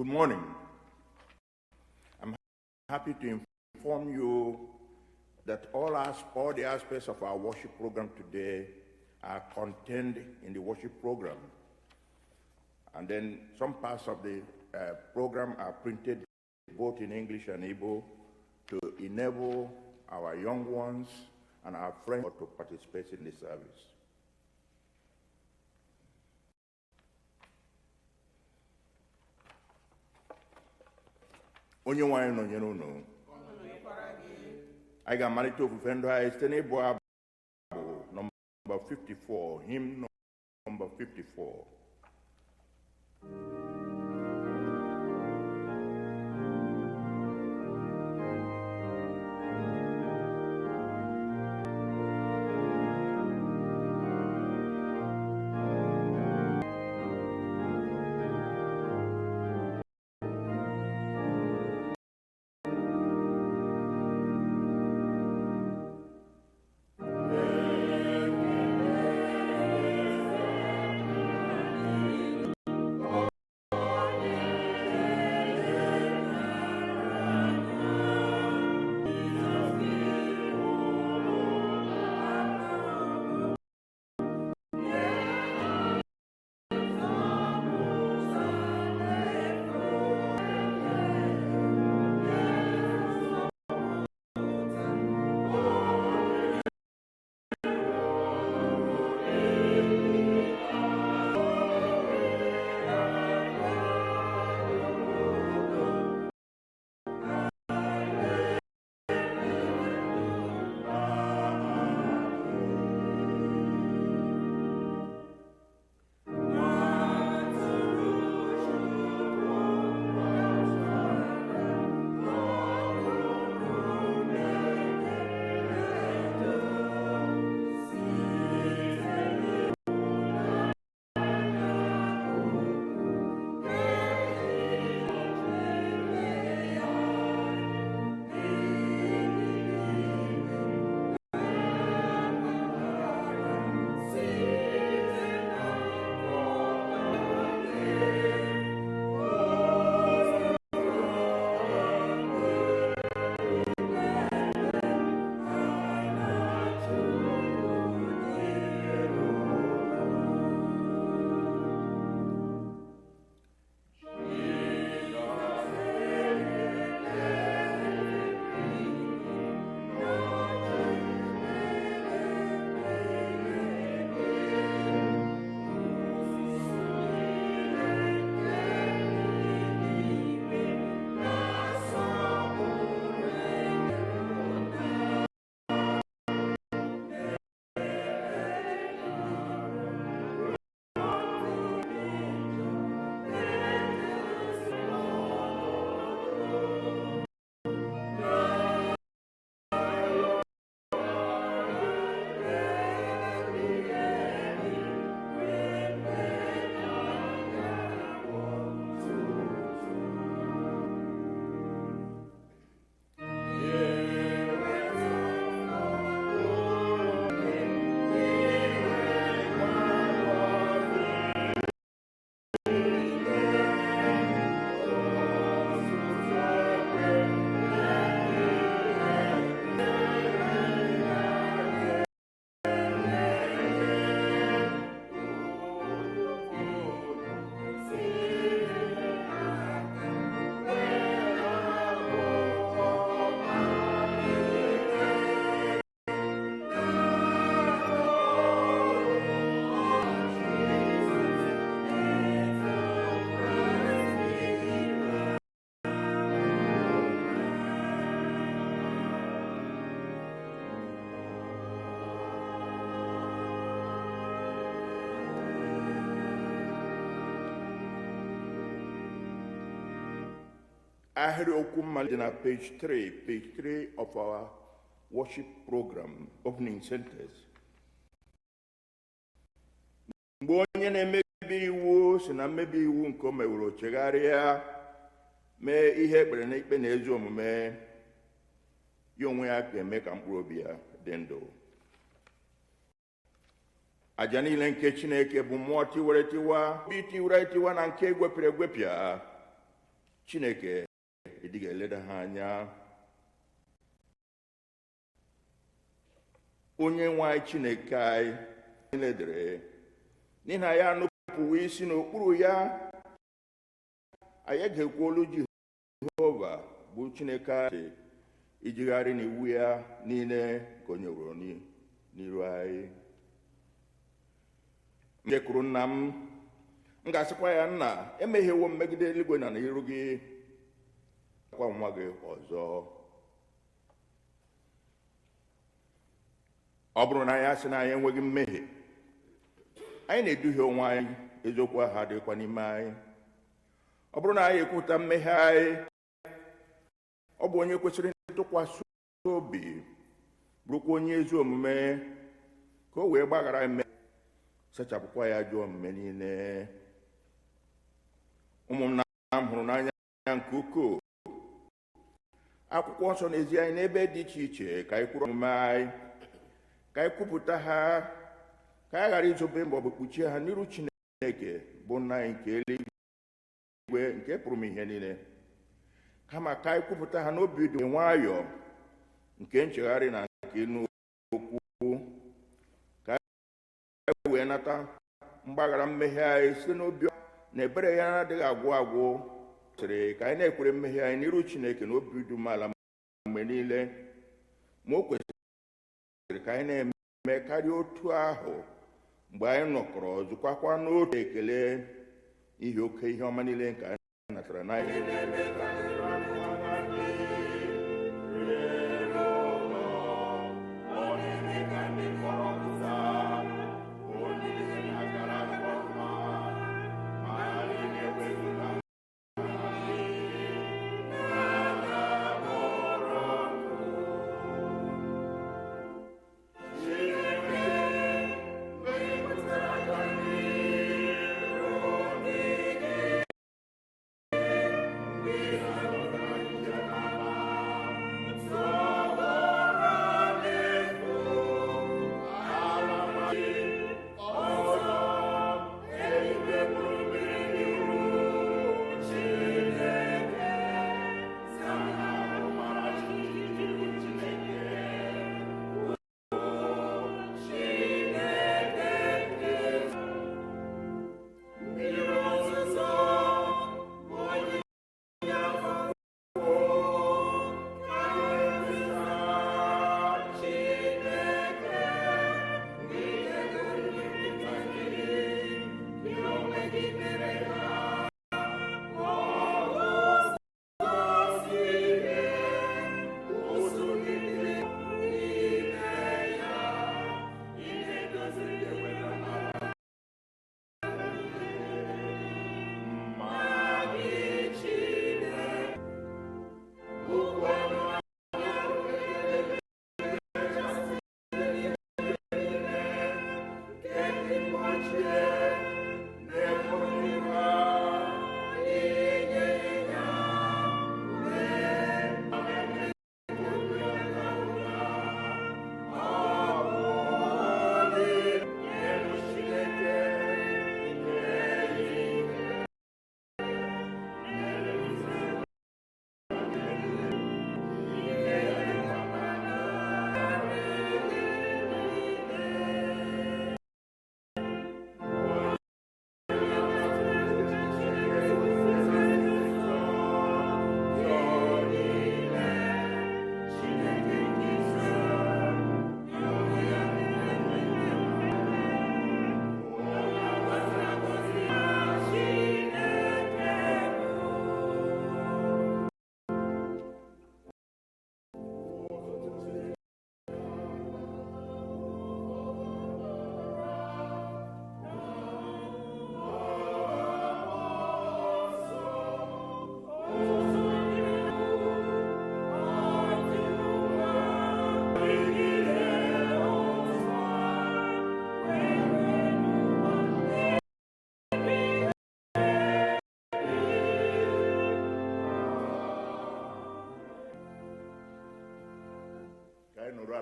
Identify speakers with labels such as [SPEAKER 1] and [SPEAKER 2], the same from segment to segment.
[SPEAKER 1] Good morning. I'm happy to inform you that all the aspects of our worship program today are contained in the worship program. And then some parts of the program are printed both in English and Igbo to enable our young ones and our friends to participate in the service. Onye-nwe-ayi nọnyere unu. I ga-amalite ofufe ndụ anyị site n'ịbụ abụ number 54, hymn number 54. Ahiri Okwu mmalite na page 3 of our worship program, opening sentence. Mgbe onye na-emebi iwu si na mmebi iwu nke o meworo chegharịa mee ihe ekpere na ikpe na ezi omume, ya onwe ya ga-eme ka mkpụrụ obi ya dị ndụ. Aja niile nke Chineke bụ mmụọ tiwere tiwa, obi tiwere tiwa na nke egwepịara egwepịa. Chineke ediga eleda ha anya. Onye-nwe-ayi Chineke anyị ledere n'ihi na ya nupụwo isi n'okpuru ya, anyị ga-ekwu olu Jehova bụ Chineke anyị ijigharị n'iwu ya niile ka o nyeworo n'iru anyị. Njekwuru nna m ga-asịkwa ya, nna, emehiewo m megide eluigwe na n'iru gị, kwa nwa gị ọzọ. Ọ bụrụ na anyị asị na anyị enweghị mmehie, anyị na-eduhie onwe anyị, eziokwu ahụ adịghịkwa n'ime anyị. Ọ bụrụ na anyị ekwupụta mmehie anyị, ọ bụ onye kwesịrị ntụkwasị obi, bụrụkwa onye ezi omume, ka o wee gbaghara mmehie, sachapụkwa ya ajọ omume niile. Ụmụnna m hụrụ n'anya nke ukwuu, akwụkwọ nsọ n'ezi anyị n'ebe dị iche iche ka anyị kwuru omume anyị, ka anyị kwupụta ha, ka anyị ghara izobe ma ọ bụ kpuchie ha n'iru Chineke bụ nna anyị nke eluigwe, nke pụrụ m ihe niile, kama ka anyị kwupụta ha n'obi dị nwayọọ, nke nchegharị na nke ịnụ okwu, ka anyị wee nata mgbaghara mmehie anyị site n'obi na ebere ya na-adịghị agwụ agwụ. Sịrị ka anyị na-ekwere mmehie anyị n'iru Chineke n'obi dị umeala mgbe niile, ma o kwesịrị ka anyị na-eme karịa otu ahụ mgbe anyị nọkọrọ zụkwakwa n'otu ekele ihe oke ihe ọma niile nke anyị natara n'anya.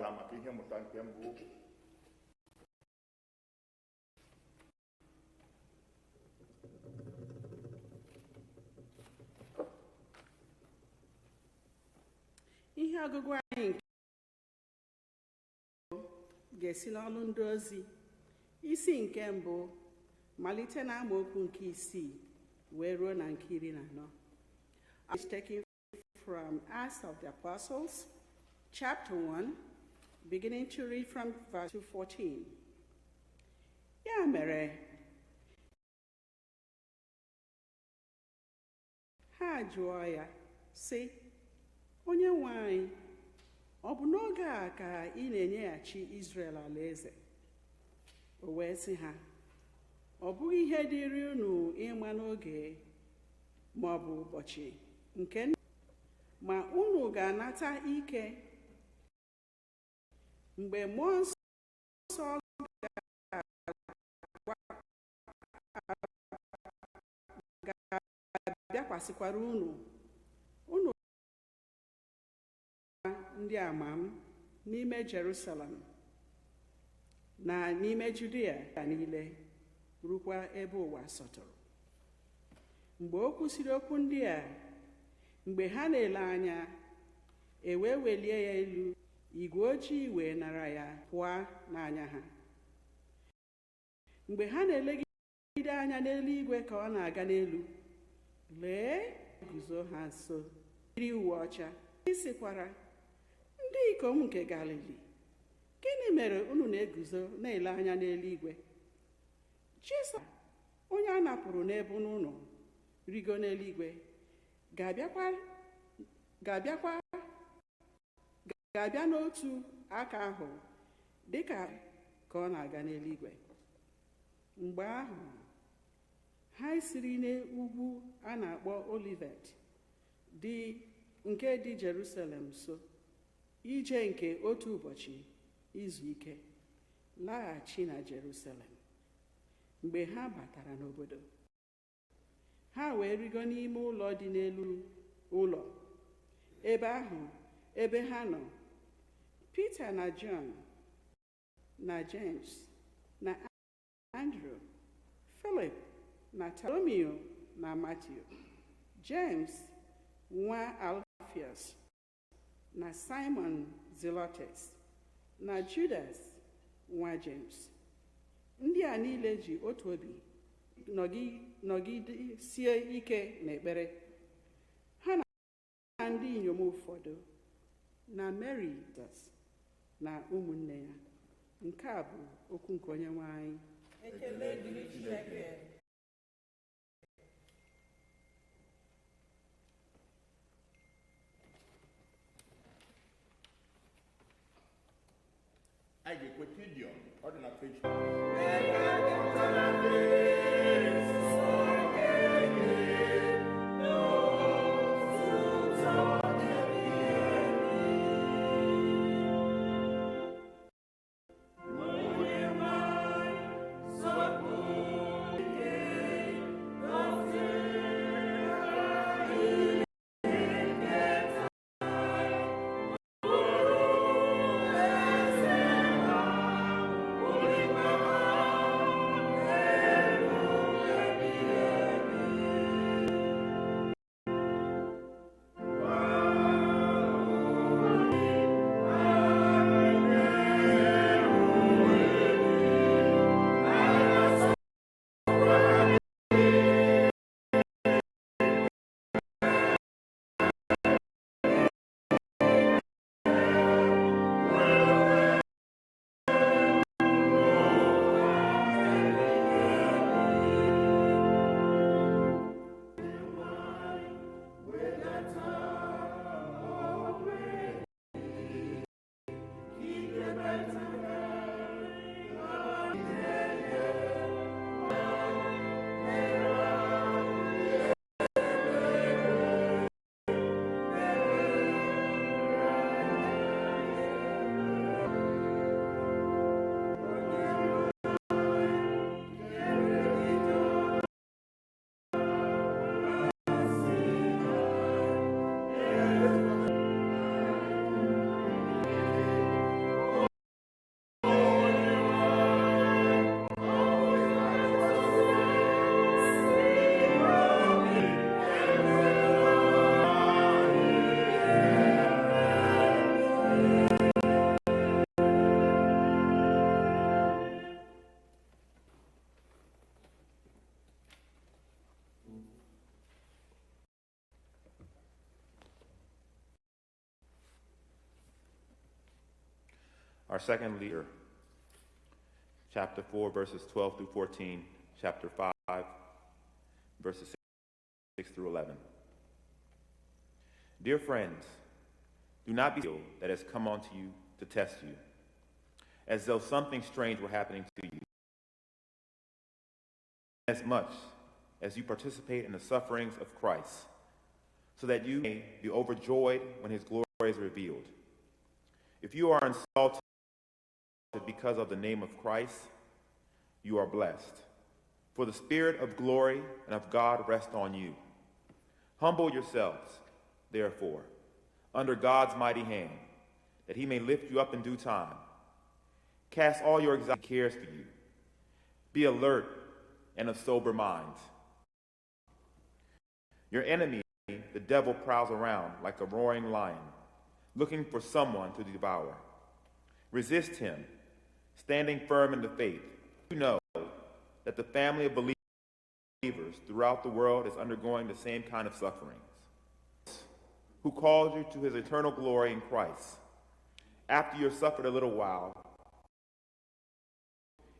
[SPEAKER 1] ala maka ihe mmụta nke mbụ.
[SPEAKER 2] ọgụgụ anyị ga-esi n'ọlụ ndị ozi isi nke mbụ malite na amaokwu nke 6 wee ruo na nke 14. It's taken from Acts of the Apostles, chapter 1, beginning to read from verse 14. Ya mere, ha jụọ ya, sị, Onye-nwe-ayi, ọ bụ n'oge a ka ị na-enyeghachi Izrel alaeze? O wee sị ha, ọ bụghị ihe dịrị unu ịma n'oge ma ọ bụ ụbọchị nke ma unu ga-anata ike mgbe mmụọ nsọ ga-abịakwasịkwara unu ndị ama m n'ime Jerusalem na n'ime Judea niile rukwa ebe ụwa sọtụrụ. Mgbe o kwusịrị okwu ndị a, mgbe ha na-ele anya, wee welie ya elu, igwe ojii wee nara ya pụọ n'anya ha. Mgbe ha na-elegide anya n'eluigwe ka ọ na-aga n'elu, lee, guzo ha nso yiri uwe ọcha, sịkwara, ndị ikom nke Galili, gịnị mere unu na-eguzo na-ele anya n'eluigwe? Jizọs, onye a napụrụ n'ebe unu rigo n'eluigwe, ga-abịa n'otu aka ahụ dịka ka ọ na-aga n'eluigwe. Mgbe ahụ, ha siri n'ugwu a na-akpọ Olivet nke dị Jerusalem nso, ije nke otu ụbọchị izu ike, laghachi na Jerusalem. Mgbe ha batara n'obodo, ha wee rigo n'ime ụlọ dị n'elu ụlọ, ebe ahụ ebe ha nọ, Pita na John na James na Andrew, Philip na Bartholomew na Matthew, James nwa Alphaeus na Simon Zelotes na Judas nwa James. Ndị a niile ji otu obi nọgidesie ike n'ekpere, ha na ndị inyom ụfọdụ na Mary na ụmụnne ya. Nke a bụ okwu nke Onye-nwe anyị.
[SPEAKER 3] Ekele dịrị Chineke.
[SPEAKER 1] I get what you do. Ordinary page.
[SPEAKER 4] Amen. Our second leader, chapter 4, verses 12 through 14, chapter 5, verses 6 through 11. Dear friends, do not be ill that has come onto you to test you, as though something strange were happening to you. As much as you participate in the sufferings of Christ, so that you may be overjoyed when his glory is revealed. If you are insulted because of the name of Christ, you are blessed, for the Spirit of glory and of God rests on you. Humble yourselves, therefore, under God's mighty hand, that he may lift you up in due time. Cast all your anxiety and cares for you. Be alert and of sober mind. Your enemy, the devil, prowls around like a roaring lion, looking for someone to devour. Resist him, standing firm in the faith. You know that the family of believers throughout the world is undergoing the same kind of sufferings. Who called you to his eternal glory in Christ, after you have suffered a little while,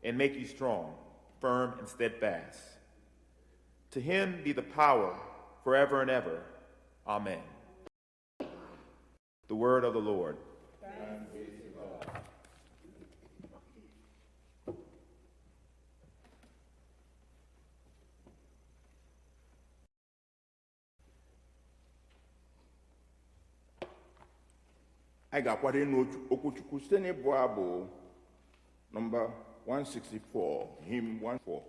[SPEAKER 4] and make you strong, firm, and steadfast. To him be the power forever and ever. Amen. The word of the Lord.
[SPEAKER 3] Thanks be to God.
[SPEAKER 1] I ga-akwado ịnụ okwuchukwu site n'ịbụ abụ nọmba 164, hymn 14.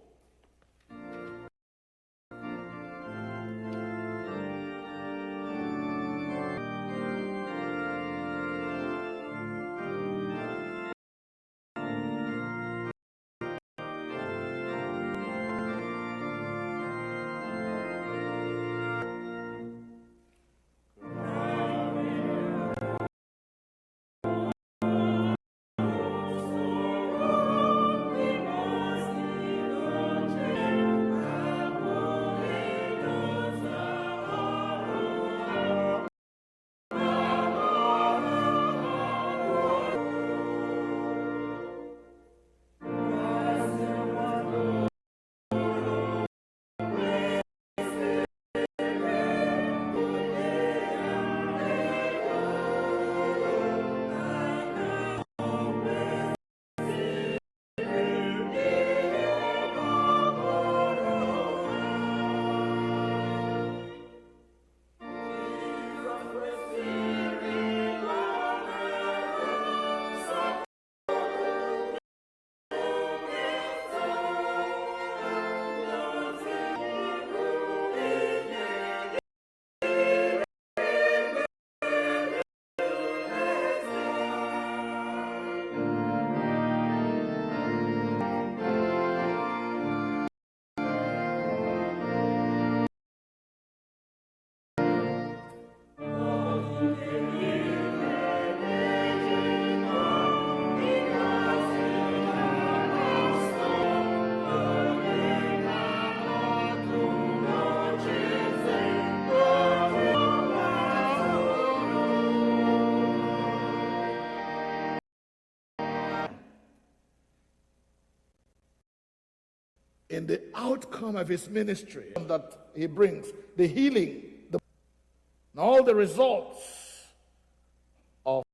[SPEAKER 5] In the outcome of his ministry that he brings, the healing, and all the results of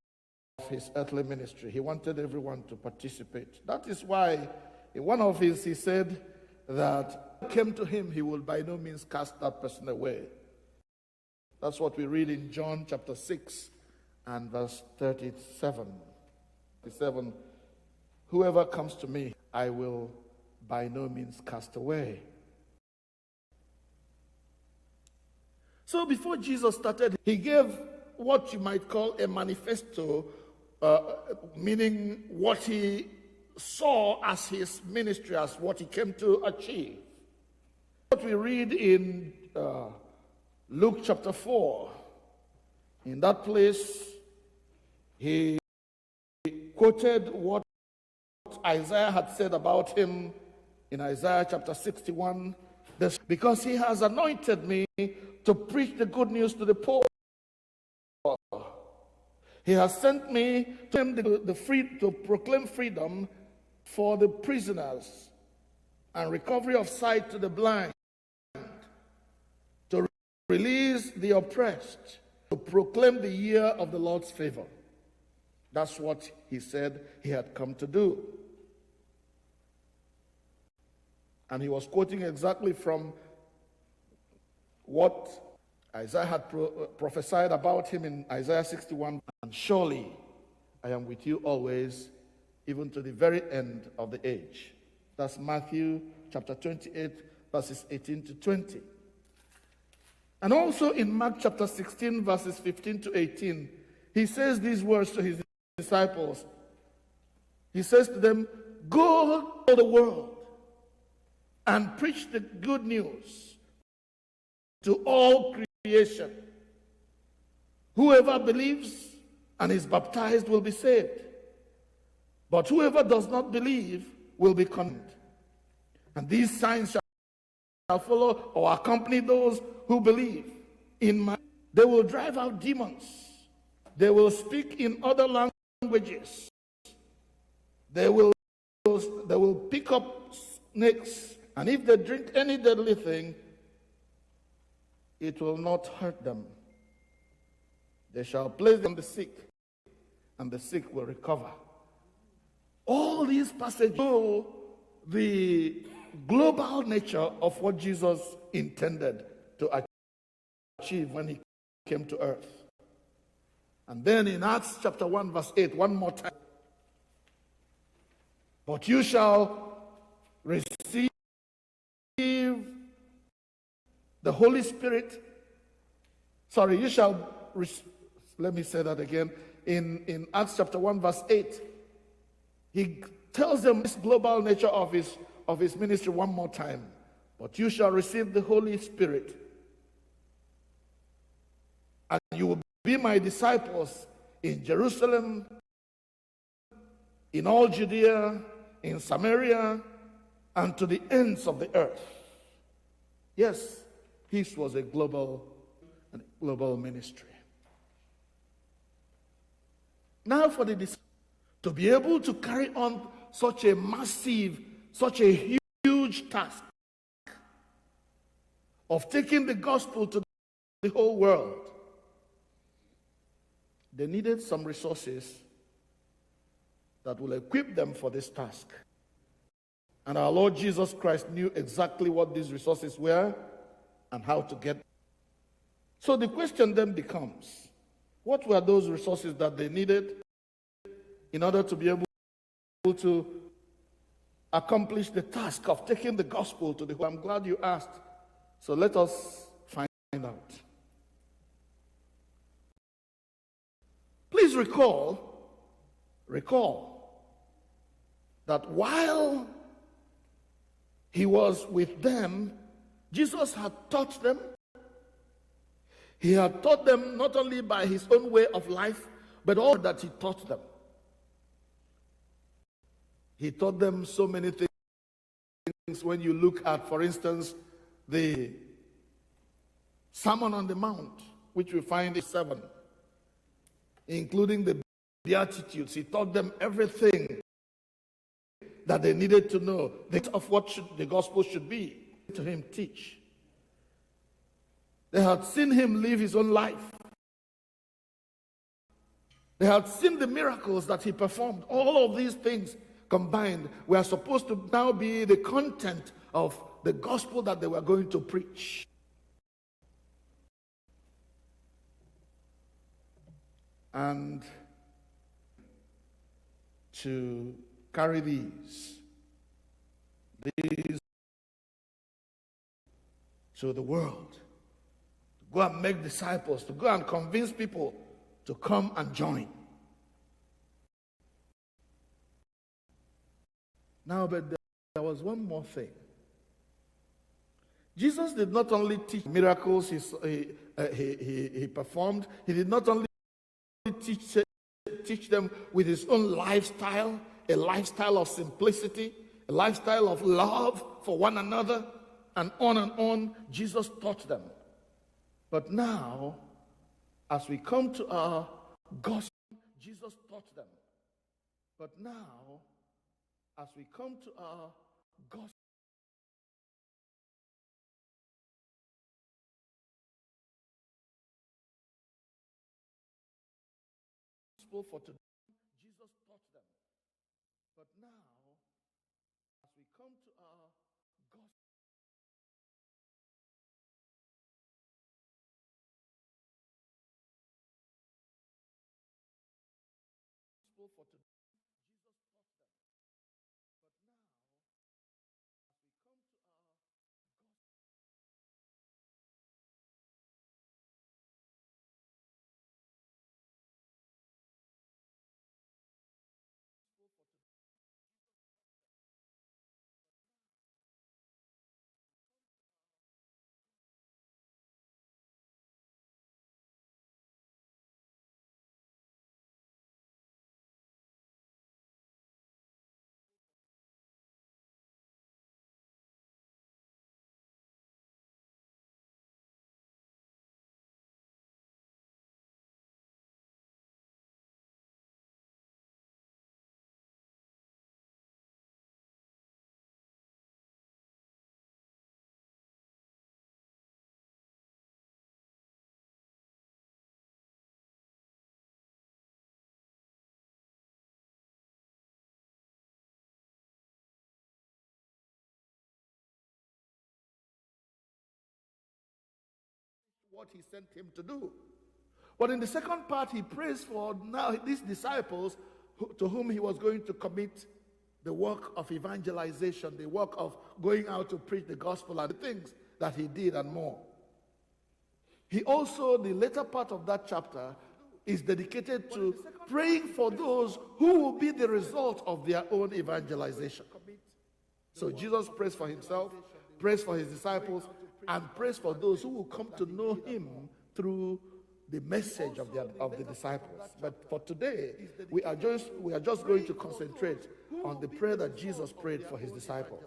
[SPEAKER 5] his earthly ministry. He wanted everyone to participate. That is why in one of his, he said that came to him, he will by no means cast that person away. That's what we read in John chapter 6 and verse 37. Whoever comes to me, I will by no means cast away. So before Jesus started, he gave what you might call a manifesto, meaning what he saw as his ministry, as what he came to achieve. What we read in Luke chapter 4, in that place, he quoted what Isaiah had said about him in Isaiah chapter 61, because he has anointed me to preach the good news to the poor. He has sent me to proclaim freedom for the prisoners and recovery of sight to the blind, to release the oppressed, to proclaim the year of the Lord's favor. That's what he said he had come to do. And he was quoting exactly from what Isaiah had prophesied about him in Isaiah 61. And surely I am with you always, even to the very end of the age. That's Matthew chapter 28, verses 18 to 20. And also in Mark chapter 16, verses 15 to 18, he says these words to his disciples. He says to them, "Go to the world and preach the good news to all creation. Whoever believes and is baptized will be saved, but whoever does not believe will be condemned. And these signs shall follow or accompany those who believe. They will drive out demons. They will speak in other languages. They will pick up snakes, and if they drink any deadly thing, it will not hurt them. They shall place them on the sick, and the sick will recover." All these passages show the global nature of what Jesus intended to achieve when he came to earth. And then in Acts chapter 1, verse 8, one more time. "But you shall receive the Holy Spirit." Sorry, you shall let me say that again. In Acts chapter 1, verse 8, he tells them this global nature of his ministry one more time. "But you shall receive the Holy Spirit, and you will be my disciples in Jerusalem, in all Judea, in Samaria, and to the ends of the earth." Yes, his was a global ministry. Now for the disciples to be able to carry on such a massive, such a huge task of taking the gospel to the whole world, they needed some resources that will equip them for this task. And our Lord Jesus Christ knew exactly what these resources were and how to get them. So the question then becomes, what were those resources that they needed in order to be able to accomplish the task of taking the gospel to the whole? I'm glad you asked. So let us find out. Please recall that while he was with them, Jesus had taught them. He had taught them not only by his own way of life, but all that he taught them. He taught them so many things. When you look at, for instance, the Sermon on the Mount, which we find in 7, including the Beatitudes, he taught them everything that they needed to know, of what the gospel should be. To him teach. They had seen him live his own life. They had seen the miracles that he performed. All of these things combined were supposed to now be the content of the gospel that they were going to preach. And to carry these to the world, to go and make disciples, to go and convince people to come and join. Now, but there was one more thing. Jesus did not only teach miracles he performed, he did not only teach them with his own lifestyle, a lifestyle of simplicity, a lifestyle of love for one another, and on Jesus taught them. But now, as we come to our gospel, Jesus taught them. But now, as we come to our gospel for today, Jesus taught them. But now, as we come to our gospel for today, Jesus taught them. But now, as we come to our gospel for today, what he sent him to do. But in the second part, he prays for now these disciples to whom he was going to commit the work of evangelization, the work of going out to preach the gospel and the things that he did and more. He also, the later part of that chapter, is dedicated to praying for those who will be the result of their own evangelization. So Jesus prays for himself, prays for his disciples, and prays for those who will come to know him through the message of the disciples. But for today, we are just going to concentrate on the prayer that Jesus prayed for his disciples.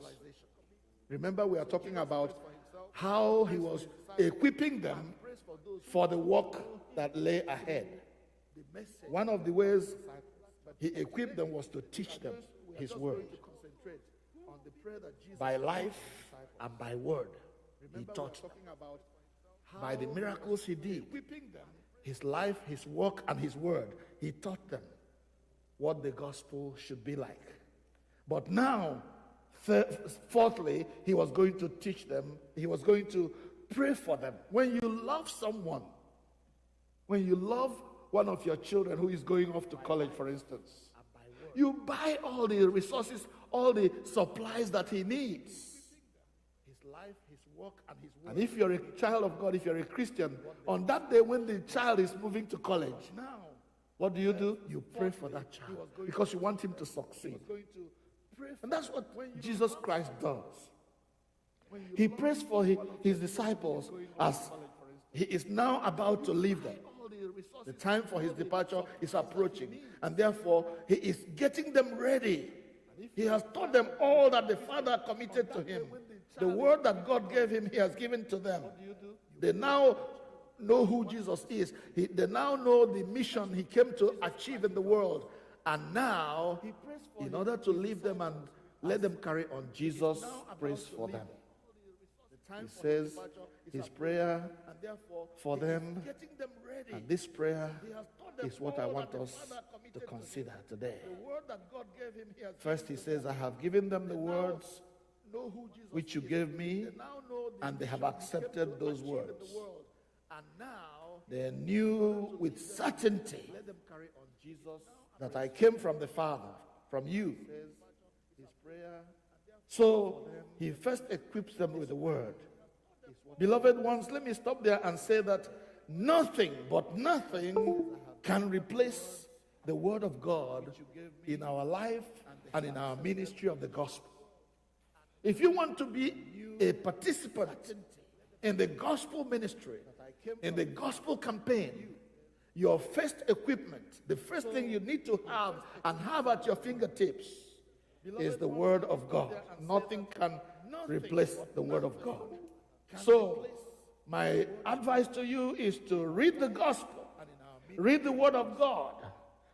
[SPEAKER 5] Remember, we are talking about how he was equipping them for the work that lay ahead. One of the ways he equipped them was to teach them his word. By life and by word, he taught them. By the miracles he did, his life, his work, and his word, he taught them what the gospel should be like. But now, fourthly, he was going to teach them, he was going to pray for them. When you love someone, when you love one of your children who is going off to college, for instance, you buy all the resources, all the supplies that he needs. His life, his work, and his word. And if you're a child of God, if you're a Christian, on that day when the child is moving to college, what do? You pray for that child because you want him to succeed. And that's what Jesus Christ does. He prays for his disciples as he is now about to leave them. The time for his departure is approaching, and therefore he is getting them ready. He has taught them all that the Father committed to him. The word that God gave him, he has given to them. They now know who Jesus is. They now know the mission he came to achieve in the world. And now, in order to leave them and let them carry on, Jesus prays for them. He says his prayer for them, and this prayer is what I want us to consider today. First, he says, I have given them the words which you gave me, and they have accepted those words. They knew with certainty that I came from the Father, from you. So he first equips them with the word. Beloved ones, let me stop there and say that nothing can replace the word of God in our life and in our ministry of the gospel. If you want to be a participant in the gospel ministry, in the gospel campaign, your first equipment, the first thing you need to have and have at your fingertips is the word of God. Nothing can replace the word of God. So, my advice to you is to read the gospel, read the word of God,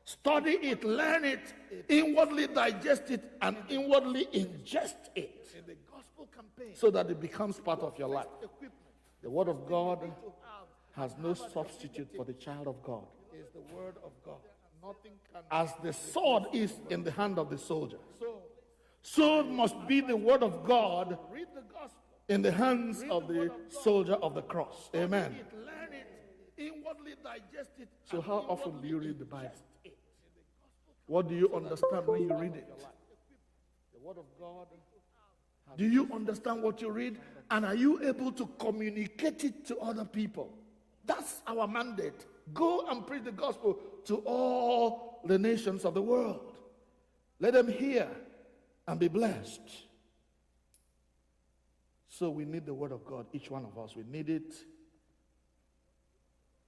[SPEAKER 5] Study it, learn it, inwardly digest it, and inwardly ingest it. In the gospel campaign, so that it becomes part of your life. The word of God has no substitute for the child of God. It is the word of God. As the sword is in the hand of the soldier, so must be the word of God in the hands of the soldier of the cross. Amen. So how often do you read the Bible? What do you understand when you read it? The word of God. Do you understand what you read? And are you able to communicate it to other people? That's our mandate. Go and preach the gospel to all the nations of the world. Let them hear and be blessed. So we need the word of God, each one of us. We need it,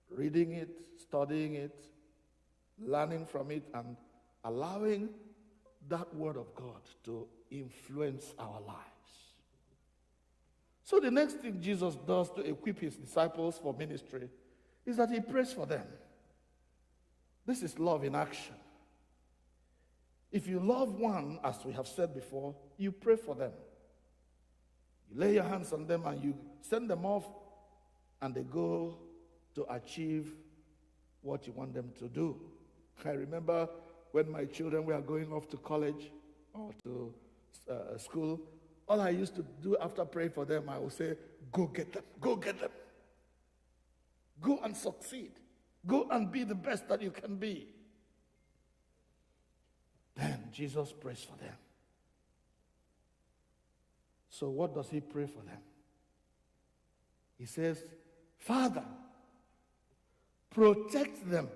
[SPEAKER 5] reading it, studying it, learning from it, and allowing that word of God to influence our lives. So the next thing Jesus does to equip his disciples for ministry is that he prays for them. This is love in action. If you love one, as we have said before, you pray for them. You lay your hands on them and you send them off, and they go to achieve what you want them to do. I remember when my children were going off to college or to school, all I used to do after praying for them, I would say, go get them, go get them. Go and succeed. Go and be the best that you can be. Then Jesus prays for them. So what does he pray for them? He says, Father, protect them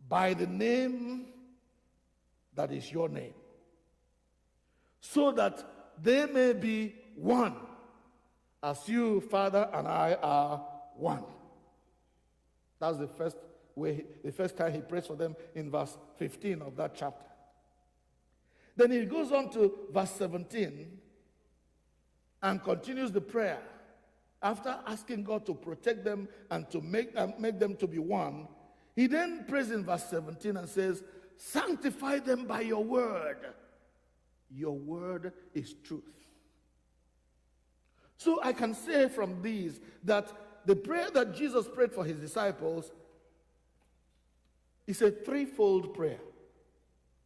[SPEAKER 5] by the name that is your name, so that they may be one, as you, Father, and I are one. That's the first time he prays for them in verse 15 of that chapter. Then he goes on to verse 17 and continues the prayer. After asking God to protect them and to make them to be one, he then prays in verse 17 and says, sanctify them by your word. Your word is truth. So I can say from these that the prayer that Jesus prayed for his disciples is a threefold prayer.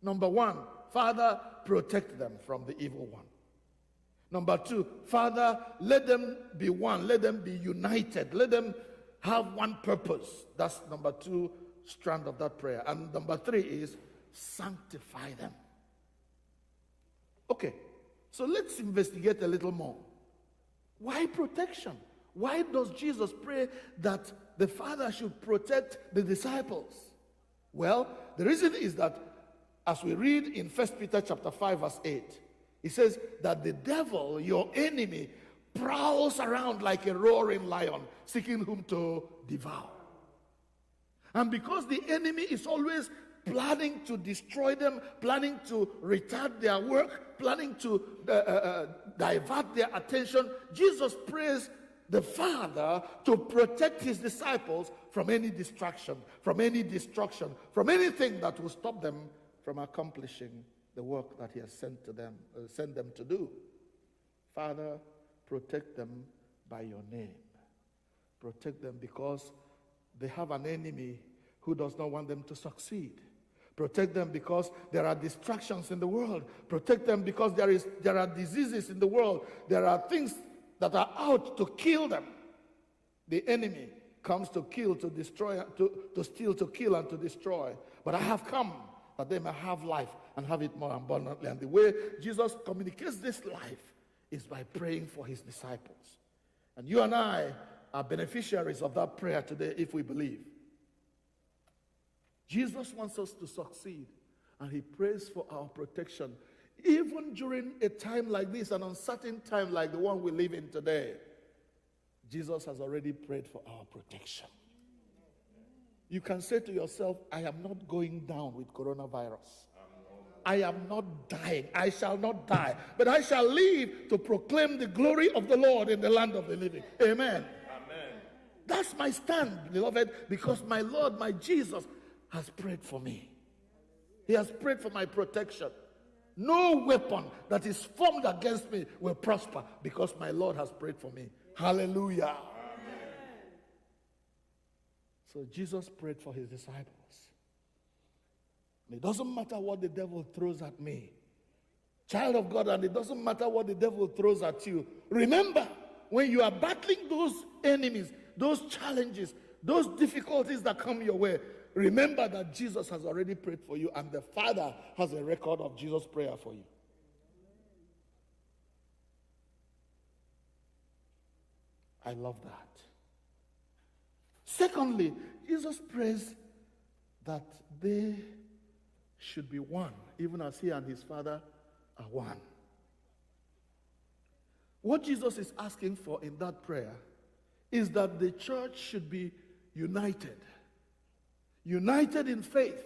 [SPEAKER 5] Number one, Father, protect them from the evil one. Number two, Father, let them be one. Let them be united. Let them have one purpose. That's number two strand of that prayer. And number three is sanctify them. Okay, so let's investigate a little more. Why protection? Why does Jesus pray that the Father should protect the disciples? Well, the reason is that as we read in 1 Peter chapter 5 verse 8, it says that the devil, your enemy, prowls around like a roaring lion, seeking whom to devour. And because the enemy is always planning to destroy them, planning to retard their work, planning to divert their attention, Jesus prays the Father to protect his disciples from any distraction, from any destruction, from anything that will stop them from accomplishing the work that he has sent them to do. Father, protect them by your name. Protect them because they have an enemy who does not want them to succeed. Protect them because there are distractions in the world. Protect them because there are diseases in the world. There are things that are out to kill them. The enemy comes to kill, to destroy, to steal, to kill, and to destroy. But I have come that they may have life and have it more abundantly. And the way Jesus communicates this life is by praying for his disciples. And you and I are beneficiaries of that prayer today if we believe. Jesus wants us to succeed, and he prays for our protection. Even during a time like this, an uncertain time like the one we live in today, Jesus has already prayed for our protection. You can say to yourself, I am not going down with coronavirus. I am not dying. I shall not die, but I shall live to proclaim the glory of the Lord in the land of the living. Amen.
[SPEAKER 1] Amen.
[SPEAKER 5] That's my stand, beloved, because my Lord, my Jesus, has prayed for me. He has prayed for my protection. No weapon that is formed against me will prosper because my Lord has prayed for me. Hallelujah. Amen. So Jesus prayed for his disciples. It doesn't matter what the devil throws at me, child of God, and it doesn't matter what the devil throws at you. Remember, when you are battling those enemies, those challenges, those difficulties that come your way, remember that Jesus has already prayed for you, and the Father has a record of Jesus' prayer for you. I love that. Secondly, Jesus prays that they should be one, even as he and his Father are one. What Jesus is asking for in that prayer is that the church should be united. United in faith,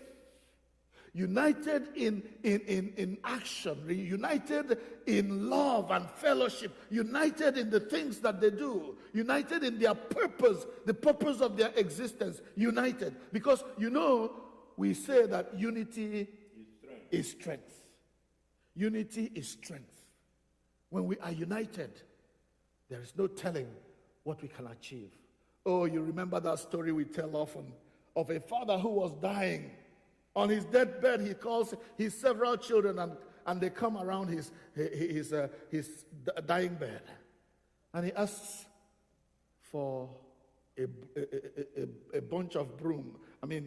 [SPEAKER 5] united in action, united in love and fellowship, united in the things that they do, united in their purpose, the purpose of their existence, united. Because, we say that unity is strength. Unity is strength. When we are united, there is no telling what we can achieve. Oh, you remember that story we tell often of a father who was dying. On his deathbed, he calls his several children, and they come around his dying bed. And he asks for a bunch of broom. I mean,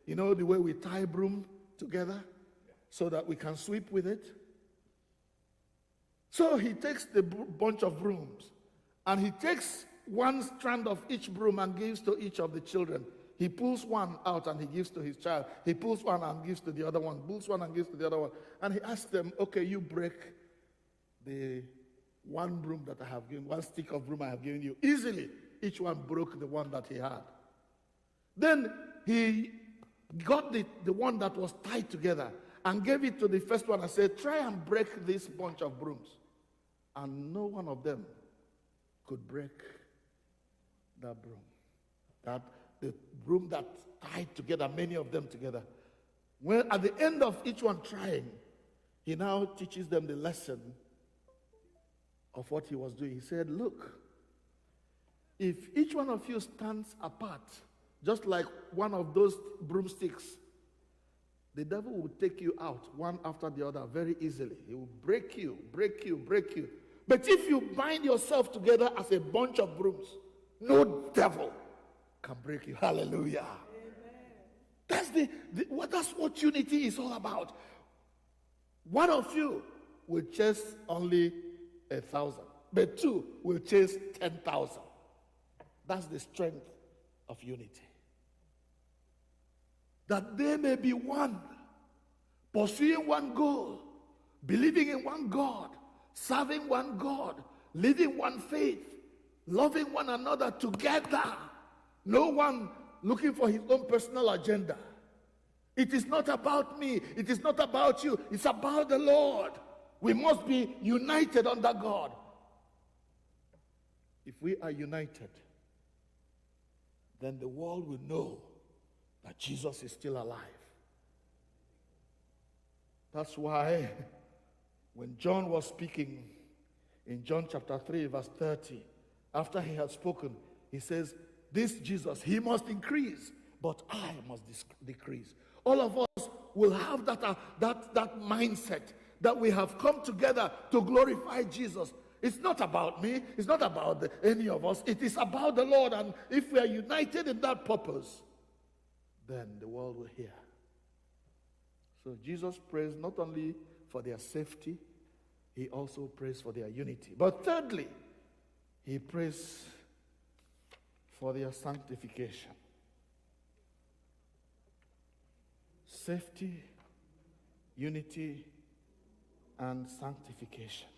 [SPEAKER 5] you know the way we tie broom together so that we can sweep with it? So he takes the bunch of brooms, and he takes one strand of each broom and gives to each of the children. He pulls one out and he gives to his child. He pulls one and gives to the other one. Pulls one and gives to the other one. And he asks them, okay, you break the one broom that I have given, one stick of broom I have given you. Easily, each one broke the one that he had. Then he got the one that was tied together and gave it to the first one and said, try and break this bunch of brooms. And no one of them could break that broom. The broom that tied together, many of them together. Well, at the end of each one trying, he now teaches them the lesson of what he was doing. He said, look, if each one of you stands apart, just like one of those broomsticks, the devil will take you out one after the other very easily. He will break you, break you, break you. But if you bind yourself together as a bunch of brooms, no devil can break you. Hallelujah. Amen. That's what unity is all about. One of you will chase only 1,000, but two will chase 10,000. That's the strength of unity. That they may be one, pursuing one goal, believing in one God, serving one God, living one faith, loving one another together. No one looking for his own personal agenda. It is not about me. It is not about you. It's about the Lord. We must be united under God. If we are united, then the world will know that Jesus is still alive. That's why when John was speaking in John chapter 3 verse 30, after he had spoken, he says, this Jesus, he must increase, but I must decrease. All of us will have that mindset that we have come together to glorify Jesus. It's not about me. It's not about any of us. It is about the Lord. And if we are united in that purpose, then the world will hear. So Jesus prays not only for their safety, he also prays for their unity. But thirdly, he prays for their sanctification. Safety, unity, and sanctification.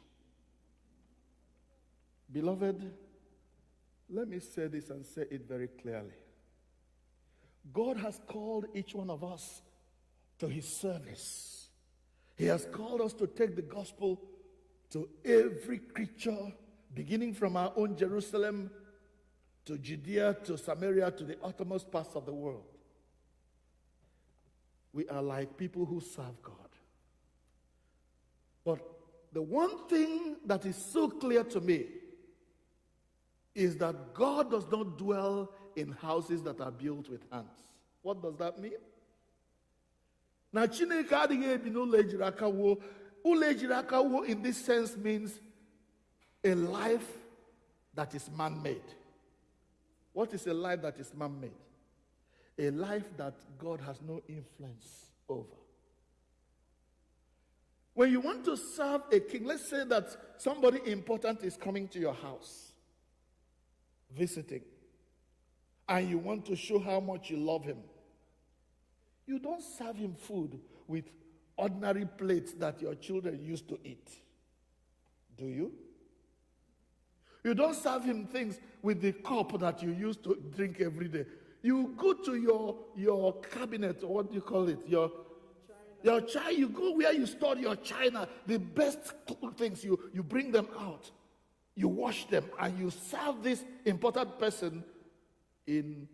[SPEAKER 5] Beloved, let me say this and say it very clearly. God has called each one of us to his service. He has called us to take the gospel to every creature, beginning from our own Jerusalem to Judea, to Samaria, to the uttermost parts of the world. We are like people who serve God. But the one thing that is so clear to me is that God does not dwell in houses that are built with hands. What does that mean? Now, Chineke adịghị ebi n'ụlọ ejiri aka wuo. Ụlọ ejiri aka wuo in this sense means a life that is man-made. What is a life that is man-made? A life that God has no influence over. When you want to serve a king, let's say that somebody important is coming to your house, visiting, and you want to show how much you love him. You don't serve him food with ordinary plates that your children used to eat. Do you? You don't serve him things with the cup that you used to drink every day. You go to your cabinet, or what do you call it? Your china. You go where you store your china, the best things, you bring them out. You wash them, and you serve this important person in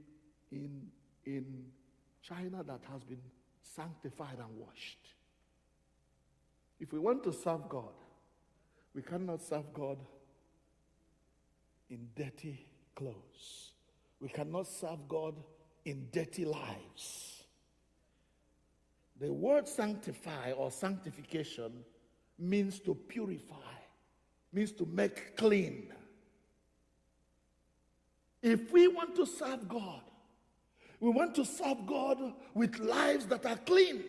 [SPEAKER 5] china that has been sanctified and washed. If we want to serve God, we cannot serve God in dirty clothes. We cannot serve God in dirty lives. The word sanctify or sanctification means to purify, means to make clean. If we want to serve God, we want to serve God with lives that are clean,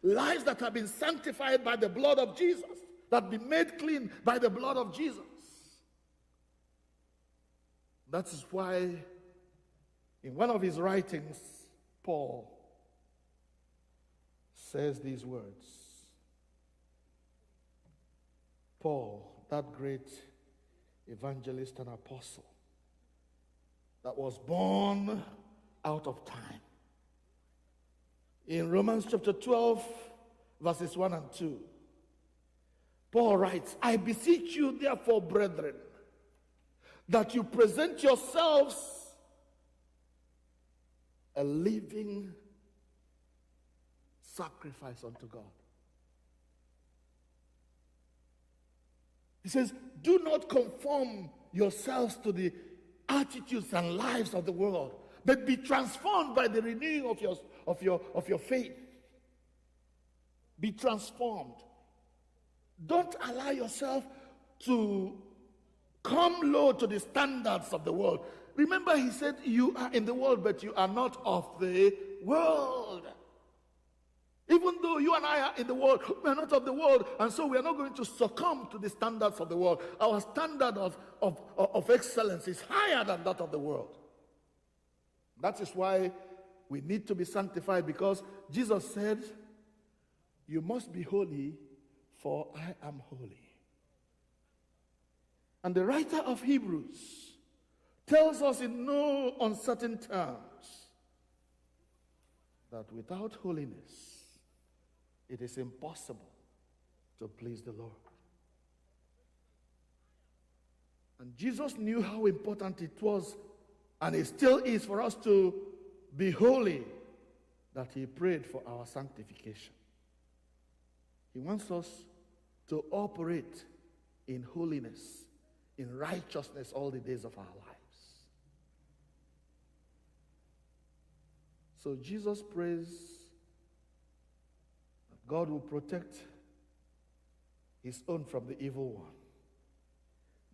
[SPEAKER 5] lives that have been sanctified by the blood of Jesus, that have been made clean by the blood of Jesus. That is why in one of his writings, Paul says these words. Paul, that great evangelist and apostle that was born out of time. In Romans chapter 12, verses 1 and 2, Paul writes, I beseech you therefore, brethren, that you present yourselves a living sacrifice unto God. He says, do not conform yourselves to the attitudes and lives of the world, but be transformed by the renewing of your faith. Be transformed. Don't allow yourself to come low to the standards of the world. Remember, he said, you are in the world, but you are not of the world. Even though you and I are in the world, we are not of the world, and so we are not going to succumb to the standards of the world. Our standard of excellence is higher than that of the world. That is why we need to be sanctified, because Jesus said, you must be holy, for I am holy. And the writer of Hebrews tells us in no uncertain terms that without holiness, it is impossible to please the Lord. And Jesus knew how important it was, and it still is, for us to be holy, that he prayed for our sanctification. He wants us to operate in holiness, in righteousness all the days of our lives. So Jesus prays that God will protect his own from the evil one,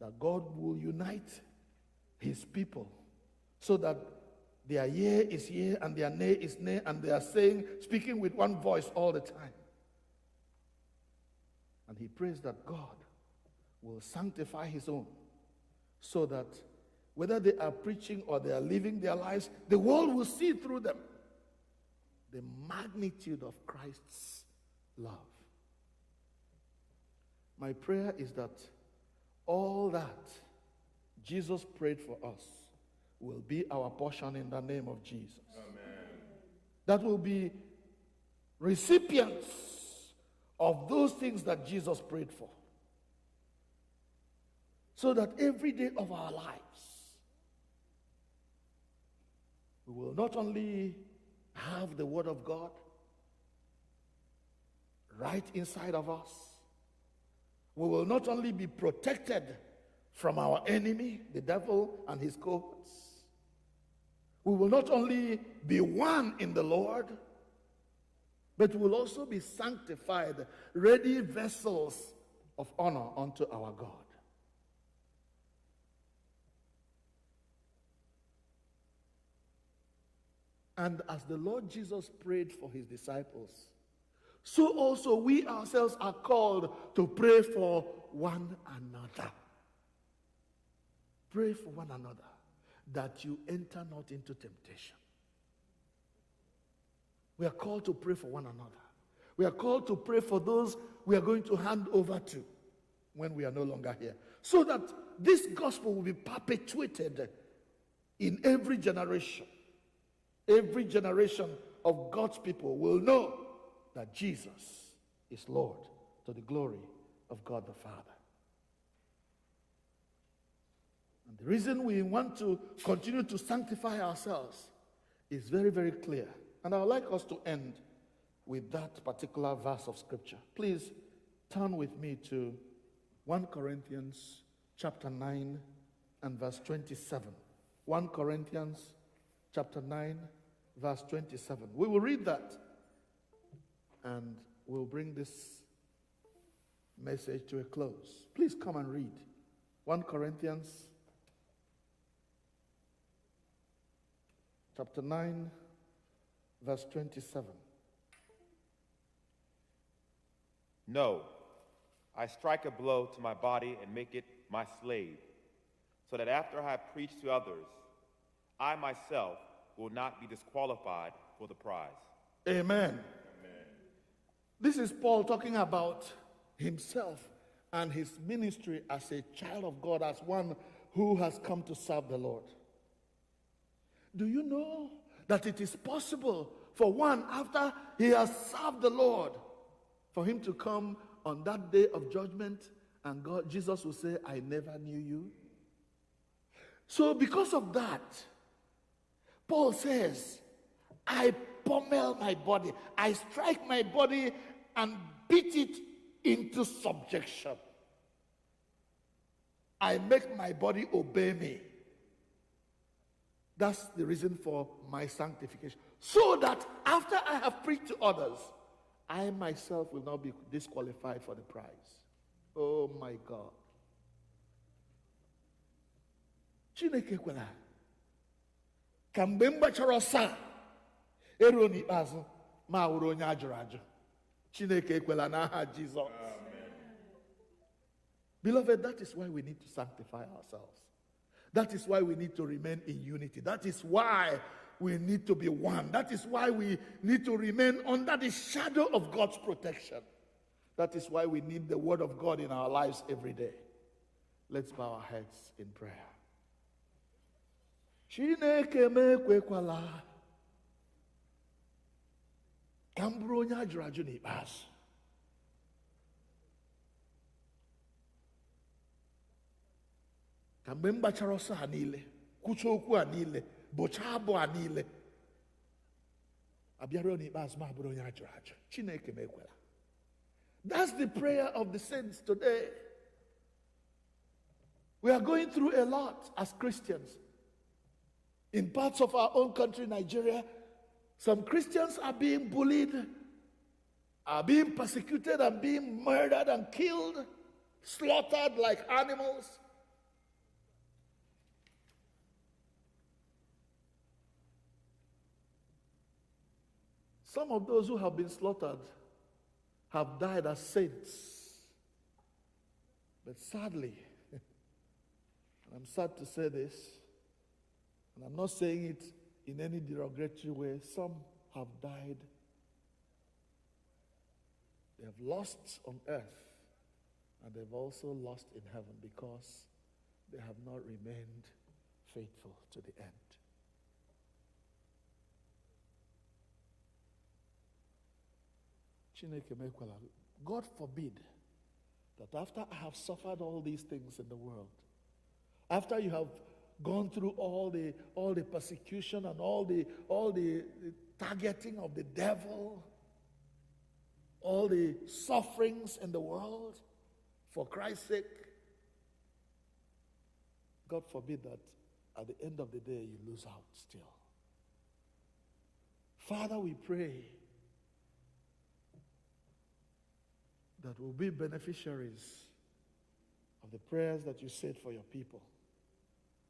[SPEAKER 5] that God will unite his people so that their yea is yea and their nay is nay, and they are speaking with one voice all the time. And he prays that God will sanctify his own, so that whether they are preaching or they are living their lives, the world will see through them the magnitude of Christ's love. My prayer is that all that Jesus prayed for us will be our portion in the name of Jesus.
[SPEAKER 1] Amen.
[SPEAKER 5] That will be recipients of those things that Jesus prayed for. So that every day of our lives, We will not only have the Word of God right inside of us, we will not only be protected from our enemy, the devil and his cohorts, we will not only be one in the Lord, but we will also be sanctified, ready vessels of honor unto our God. And as the Lord Jesus prayed for his disciples, so also we ourselves are called to pray for one another. Pray for one another, that you enter not into temptation. We are called to pray for one another. We are called to pray for those we are going to hand over to when we are no longer here, so that this gospel will be perpetuated in every generation. Every generation of God's people will know that Jesus is Lord, to the glory of God the Father. And the reason we want to continue to sanctify ourselves is very, very clear. And I would like us to end with that particular verse of Scripture. Please turn with me to 1 Corinthians chapter 9 and verse 27. 1 Corinthians chapter 9, verse 27. We will read that and we'll bring this message to a close. Please come and read. 1 Corinthians chapter 9, verse 27.
[SPEAKER 4] No, I strike a blow to my body and make it my slave, so that after I have preached to others, I myself will not be disqualified for the prize.
[SPEAKER 5] Amen. This is Paul talking about himself and his ministry as a child of God, as one who has come to serve the Lord. Do you know that it is possible for one, after he has served the Lord, for him to come on that day of judgment and Jesus will say, I never knew you? So because of that, Paul says, I pummel my body, I strike my body and beat it into subjection. I make my body obey me. That's the reason for my sanctification. So that after I have preached to others, I myself will not be disqualified for the prize. Oh my God. Chineke kwela. Ka mgbe m gbachara ọsọ eruo n'ikpeazụ ma wụrụ onye ajụrụ ajụ. Chineke ekwela n'aha Jesus. Beloved, that is why we need to sanctify ourselves. That is why we need to remain in unity. That is why we need to be one. That is why we need to remain under the shadow of God's protection. That is why we need the Word of God in our lives every day. Let's bow our heads in prayer. Chineke mekwekwala ka m bụrụ onye ajụrụ ajụ n'ikpeazụ. Ka mgbe m gbachara ọsọ a niile, kwucha okwu a niile, bụcha abụ a niile, abịaruo n'ikpeazụ m abụrụ onye ajụrụ ajụ. Chineke mekwela. That's the prayer of the saints today. We are going through a lot as Christians. In parts of our own country, Nigeria, some Christians are being bullied, are being persecuted and being murdered and killed, slaughtered like animals. Some of those who have been slaughtered have died as saints. But sadly, and I'm sad to say this, and I'm not saying it in any derogatory way, some have died. They have lost on earth, and they've also lost in heaven because they have not remained faithful to the end. Chineke mekwela. God forbid that after I have suffered all these things in the world, after you have gone through all the persecution and all the targeting of the devil, all the sufferings in the world for Christ's sake, God forbid that at the end of the day you lose out still. Father, we pray that we'll be beneficiaries of the prayers that you said for your people,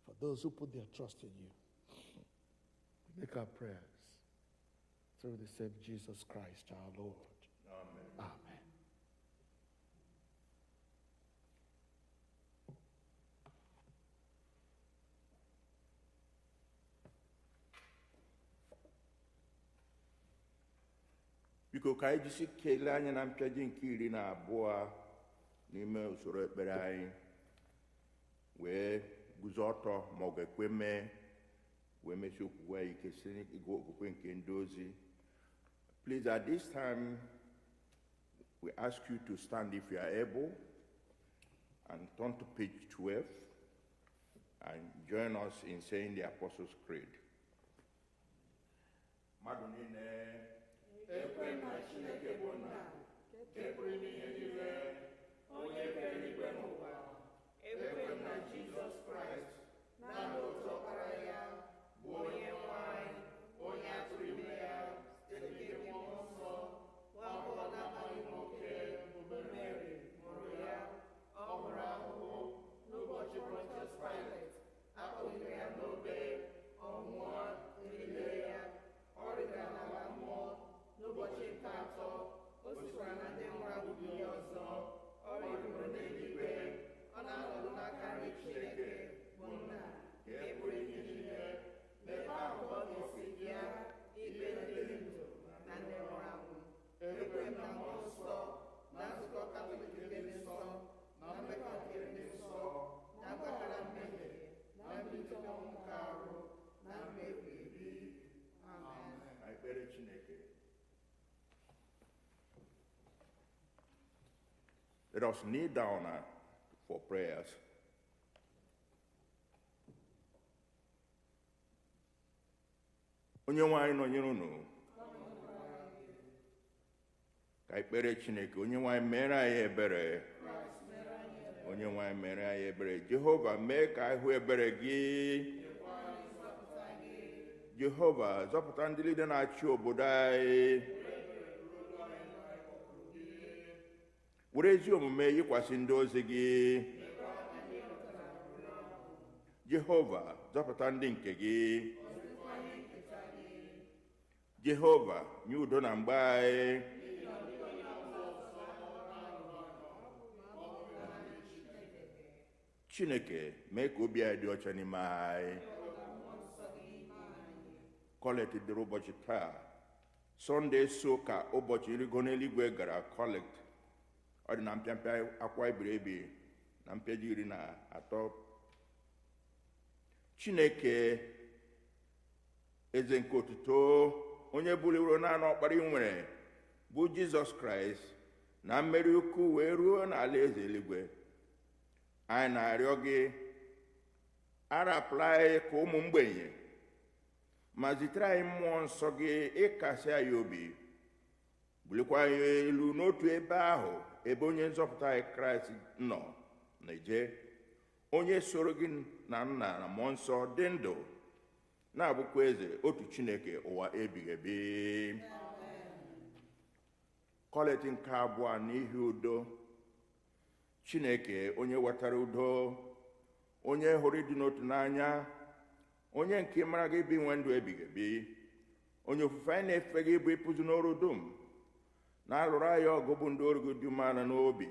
[SPEAKER 5] for those who put their trust in you. We make our prayers through the same Jesus Christ our Lord.
[SPEAKER 1] Amen.
[SPEAKER 5] Amen.
[SPEAKER 1] Biko ka anyị jisi kelee anya na mpịaji nke 12 n'ime usoro ekpere anyị wee guzo ọtọ ma ọ ga-ekwe mee wee mesi okwukwe anyị ike site n'ịgụ okwukwe nke ndị ozi. Please, at this time, we ask you to stand if you are able and turn to page 12 and join us in saying the Apostles' Creed. Mmadụ niile
[SPEAKER 3] Ekwe na Chineke bụ nna, nke pụrụ ime ihe niile, onye kere eluigwe n'ụwa. Ekwe na Jizọs Kraịst, naanị otu ọkpara ya, bụ Onye-nwe-ayi, onye atụrụ ime ya, site n'ike Mmụọ Nsọ, nwa agbọghọ na-amaghị nwoke, bụ Mary, mụrụ ya. Ọ hụrụ ahụhụ n'ụbọchị Pontius Pilate, a kpọnyere ya n'obe, ọ nwụọ, elie ya, ọ rịdara n'ala mmụọ. N'ụbọchị nke atọ, o sikwara na ndị nwụrụ anwụ bilie ọzọ, ọ rịgoro n'eluigwe, ọ na-anọdụ n'aka nri Chineke bụ Nna, nke pụrụ ime ihe niile. N'ebe ahụ ọ ga-esi bịa ikpe ndị dị ndụ na ndị nwụrụ anwụ. Ekwe m na Mmụọ Nsọ, na nzukọ Katọlik dị nsọ, na mmekọ nke ndị nsọ, na mgbaghara mmehie, na mbilite n'ọnwụ nke arụ, na ndụ ebighị ebi. Amen.
[SPEAKER 1] Ekpere Chineke. Let us kneel down for prayers. Onye-nwe-ayi nọnyere unu. Ka ekpere Chineke. Onye-nwe-ayi mere anyị ebere. Onye-nwe-ayi mere anyị ebere. Jehova, mee ka anyị hụ ebere gị. Jehova, zọpụta ndị niile na-achị obodo anyị. Were ezi omume yikwasị ndị ozi gị. Jehova, zọpụta ndị nke gị. Jehova, nye udo na mgbe anyị. Chineke, mee ka obi anyị dị ọcha n'ime anyị. Kọlekt dịrị ụbọchị taa. Sọnde so ka ụbọchị nrigo n'eluigwe gara kọlekt. Ọ dị na mpịampịa akwa ebiri ebi na mpịaji 13. Chineke, eze nke otuto, onye buliworo naanị ọkpara ị nwere bụ Jizọs Kraịst na mmeri ukwu wee ruo n'ala eze eluigwe. Anyị na-arịọ gị, arapụla anyị ka ụmụ mgbenye, ma zitere anyị Mmụọ Nsọ gị ịkasị anyị obi, bulikwa anyị elu n'otu ebe ahụ ebe onye nzọpụta anyị Kraịst nọ na-eje, onye soro gị na Nna na Mmụọ Nsọ dị ndụ, na-abụkwa eze otu Chineke ụwa ebighị ebi. Kọlekt nke abụọ n'ihi udo. Chineke, onye wetara udo, onye hụrụ ịdị n'otu n'anya, onye nke mara gị bi nwe ndụ ebighị ebi, onye ofufe anyị na-efe gị bụ ịpụzụ n'ọrụ dum, na-alụrụ anyị ọgụ bụ ndị ọrụ gị dị umeala n'obi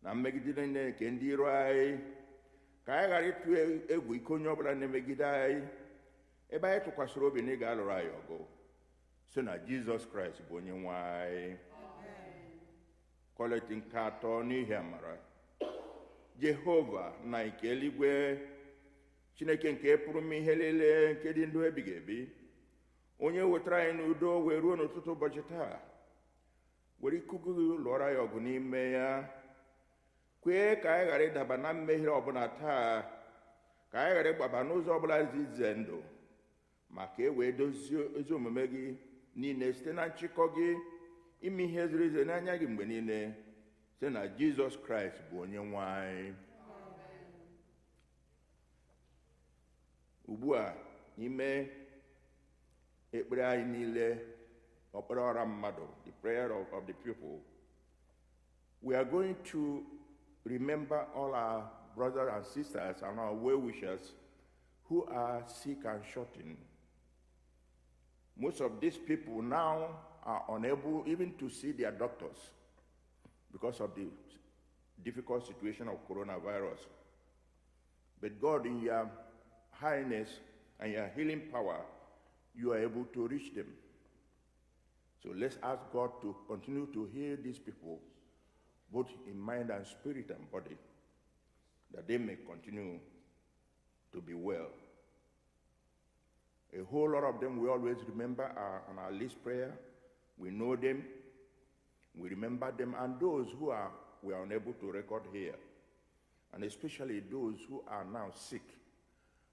[SPEAKER 1] na mmegide niile nke ndị iro anyị, ka anyị ghara ịtụ egwu ike onye ọbụla na-emegide anyị, ebe anyị tụkwasịrị obi na ị ga-alụrụ anyị ọgụ so na Jizọs Kraịst bụ Onye-nwe anyị. Kọlekt nke atọ n'ihi amara. Jehova, na nke eluigwe, Chineke nke pụrụ ime ihe niile, nke dị ndụ ebighị ebi, onye wetara anyị n'udo wee ruo n'ụtụtụ ụbọchị taa, were ikuku gị lụọrọ anyị ọgụ n'ime ya. Kwee ka anyị ghara ịdaba na mmehie ọbụla taa, ka anyị ghara ịgbaba n'ụzọ ọbụla ize ndụ ma ka e wee dozie ezi omume gị niile site na nchịkọ gị ime ihe ziri ezi n'anya gị mgbe niile site na Jizọs Kraịst bụ onye nwe anyị. Ugbu a n'ime ekpere anyị niile, okpere ọra mmadụ, the prayer of the people, we are going to remember all our brothers and sisters and our well-wishers who are sick and shortened. Most of these people now are unable even to see their doctors because of the difficult situation of coronavirus. But God, in your highness and your healing power, you are able to reach them. So let's ask God to continue to heal these people, both in mind and spirit and body, that they may continue to be well. A whole lot of them we always remember are on our list prayer. We know them, we remember them, and those who we are unable to record here, and especially those who are now sick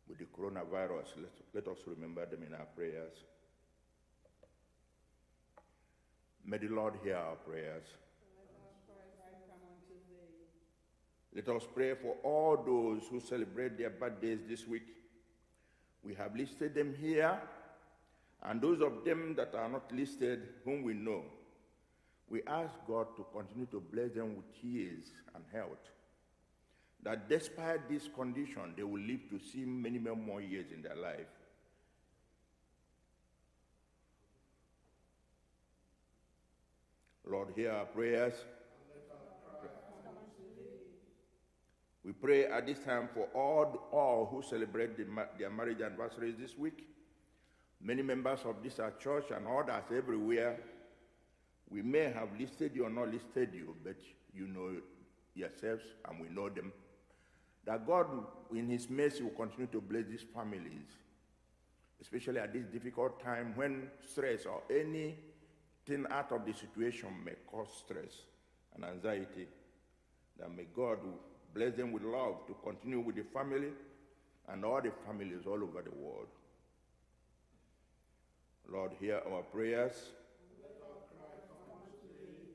[SPEAKER 1] with the coronavirus. Let us remember them in our prayers. May the Lord hear our prayers. Let us pray for all those who celebrate their birthdays this week. We have listed them here, and those of them that are not listed, whom we know, we ask God to continue to bless them with years and health, that despite this condition, they will live to see many more years in their life. Lord, hear our prayers. We pray at this time for all who celebrate their marriage anniversaries this week. Many members of this our church and others everywhere, we may have listed you or not listed you, but you know yourselves and we know them. That God, in His mercy, will continue to bless these families, especially at this difficult time when stress or anything out of the situation may cause stress and anxiety. That may God bless them with love to continue with the family and all the families all over the world. Lord, hear our prayers.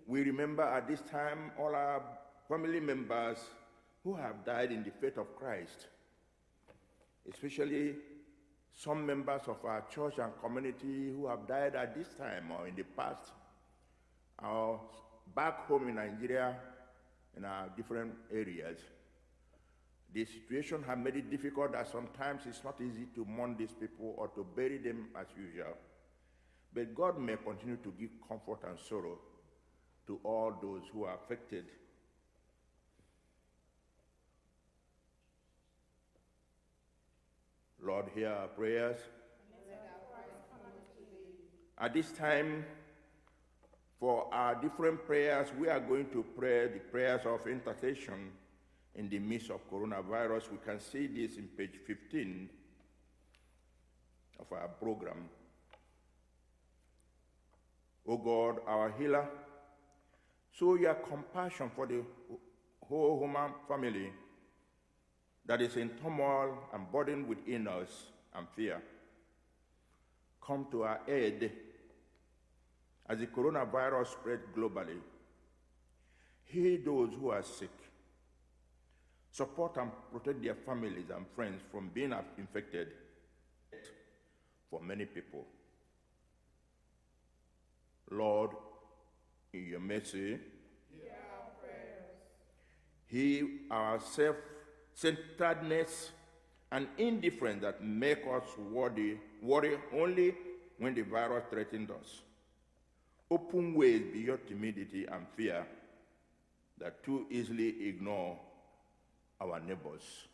[SPEAKER 1] We remember at this time all our family members who have died in the faith of Christ, especially some members of our church and community who have died at this time or in the past, or back home in Nigeria, in our different areas. The situation has made it difficult that sometimes it's not easy to mourn these people or to bury them as usual. But God may continue to give comfort and sorrow to all those who are affected. Lord, hear our prayers. At this time, for our different prayers, we are going to pray the prayers of intercession in the midst of coronavirus. We can see this in page 15 of our program. O God, our healer, show your compassion for the whole human family that is in turmoil and burdened with illness and fear. Come to our aid as the coronavirus spread globally. Heal those who are sick. Support and protect their families and friends from being infected for many people. Lord, in your mercy,
[SPEAKER 3] hear our prayers.
[SPEAKER 1] Heal our self-centeredness and indifference that make us worry only when the virus threatens us. Open ways beyond timidity and fear that too easily ignore our neighbors.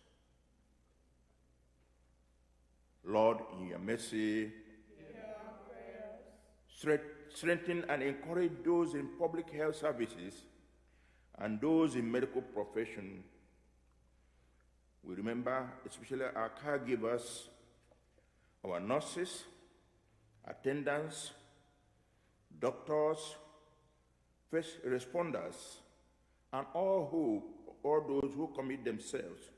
[SPEAKER 1] Lord, in your mercy,
[SPEAKER 3] hear our prayers.
[SPEAKER 1] Strengthen and encourage those in public health services and those in medical profession. We remember especially our caregivers, our nurses, attendants, doctors, first responders, and all those who commit themselves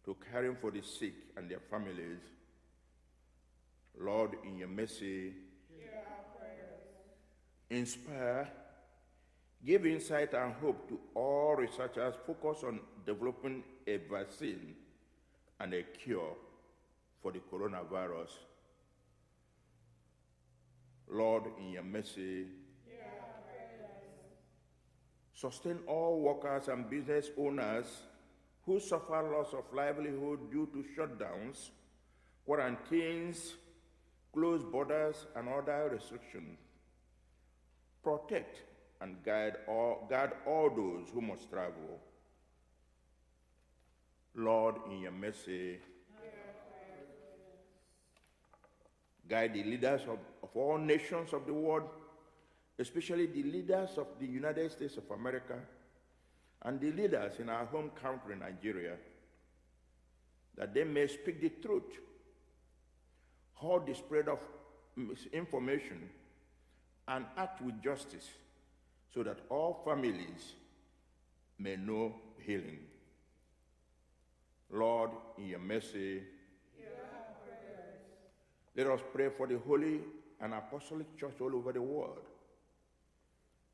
[SPEAKER 1] to caring for the sick and their families. Lord, in your mercy,
[SPEAKER 3] Hear our prayers.
[SPEAKER 1] inspire, give insight and hope to all researchers focused on developing a vaccine and a cure for the coronavirus. Lord, in your mercy,
[SPEAKER 3] Hear our prayers.
[SPEAKER 1] sustain all workers and business owners who suffer loss of livelihood due to shutdowns, quarantines, closed borders, and other restrictions. Protect and guide all those who must travel. Lord, in your mercy, guide the leaders of all nations of the world, especially the leaders of the United States of America and the leaders in our home country, Nigeria, that they may speak the truth, halt the spread of misinformation, and act with justice so that all families may know healing. Lord, in your mercy, let us pray for the Holy and Apostolic Church all over the world,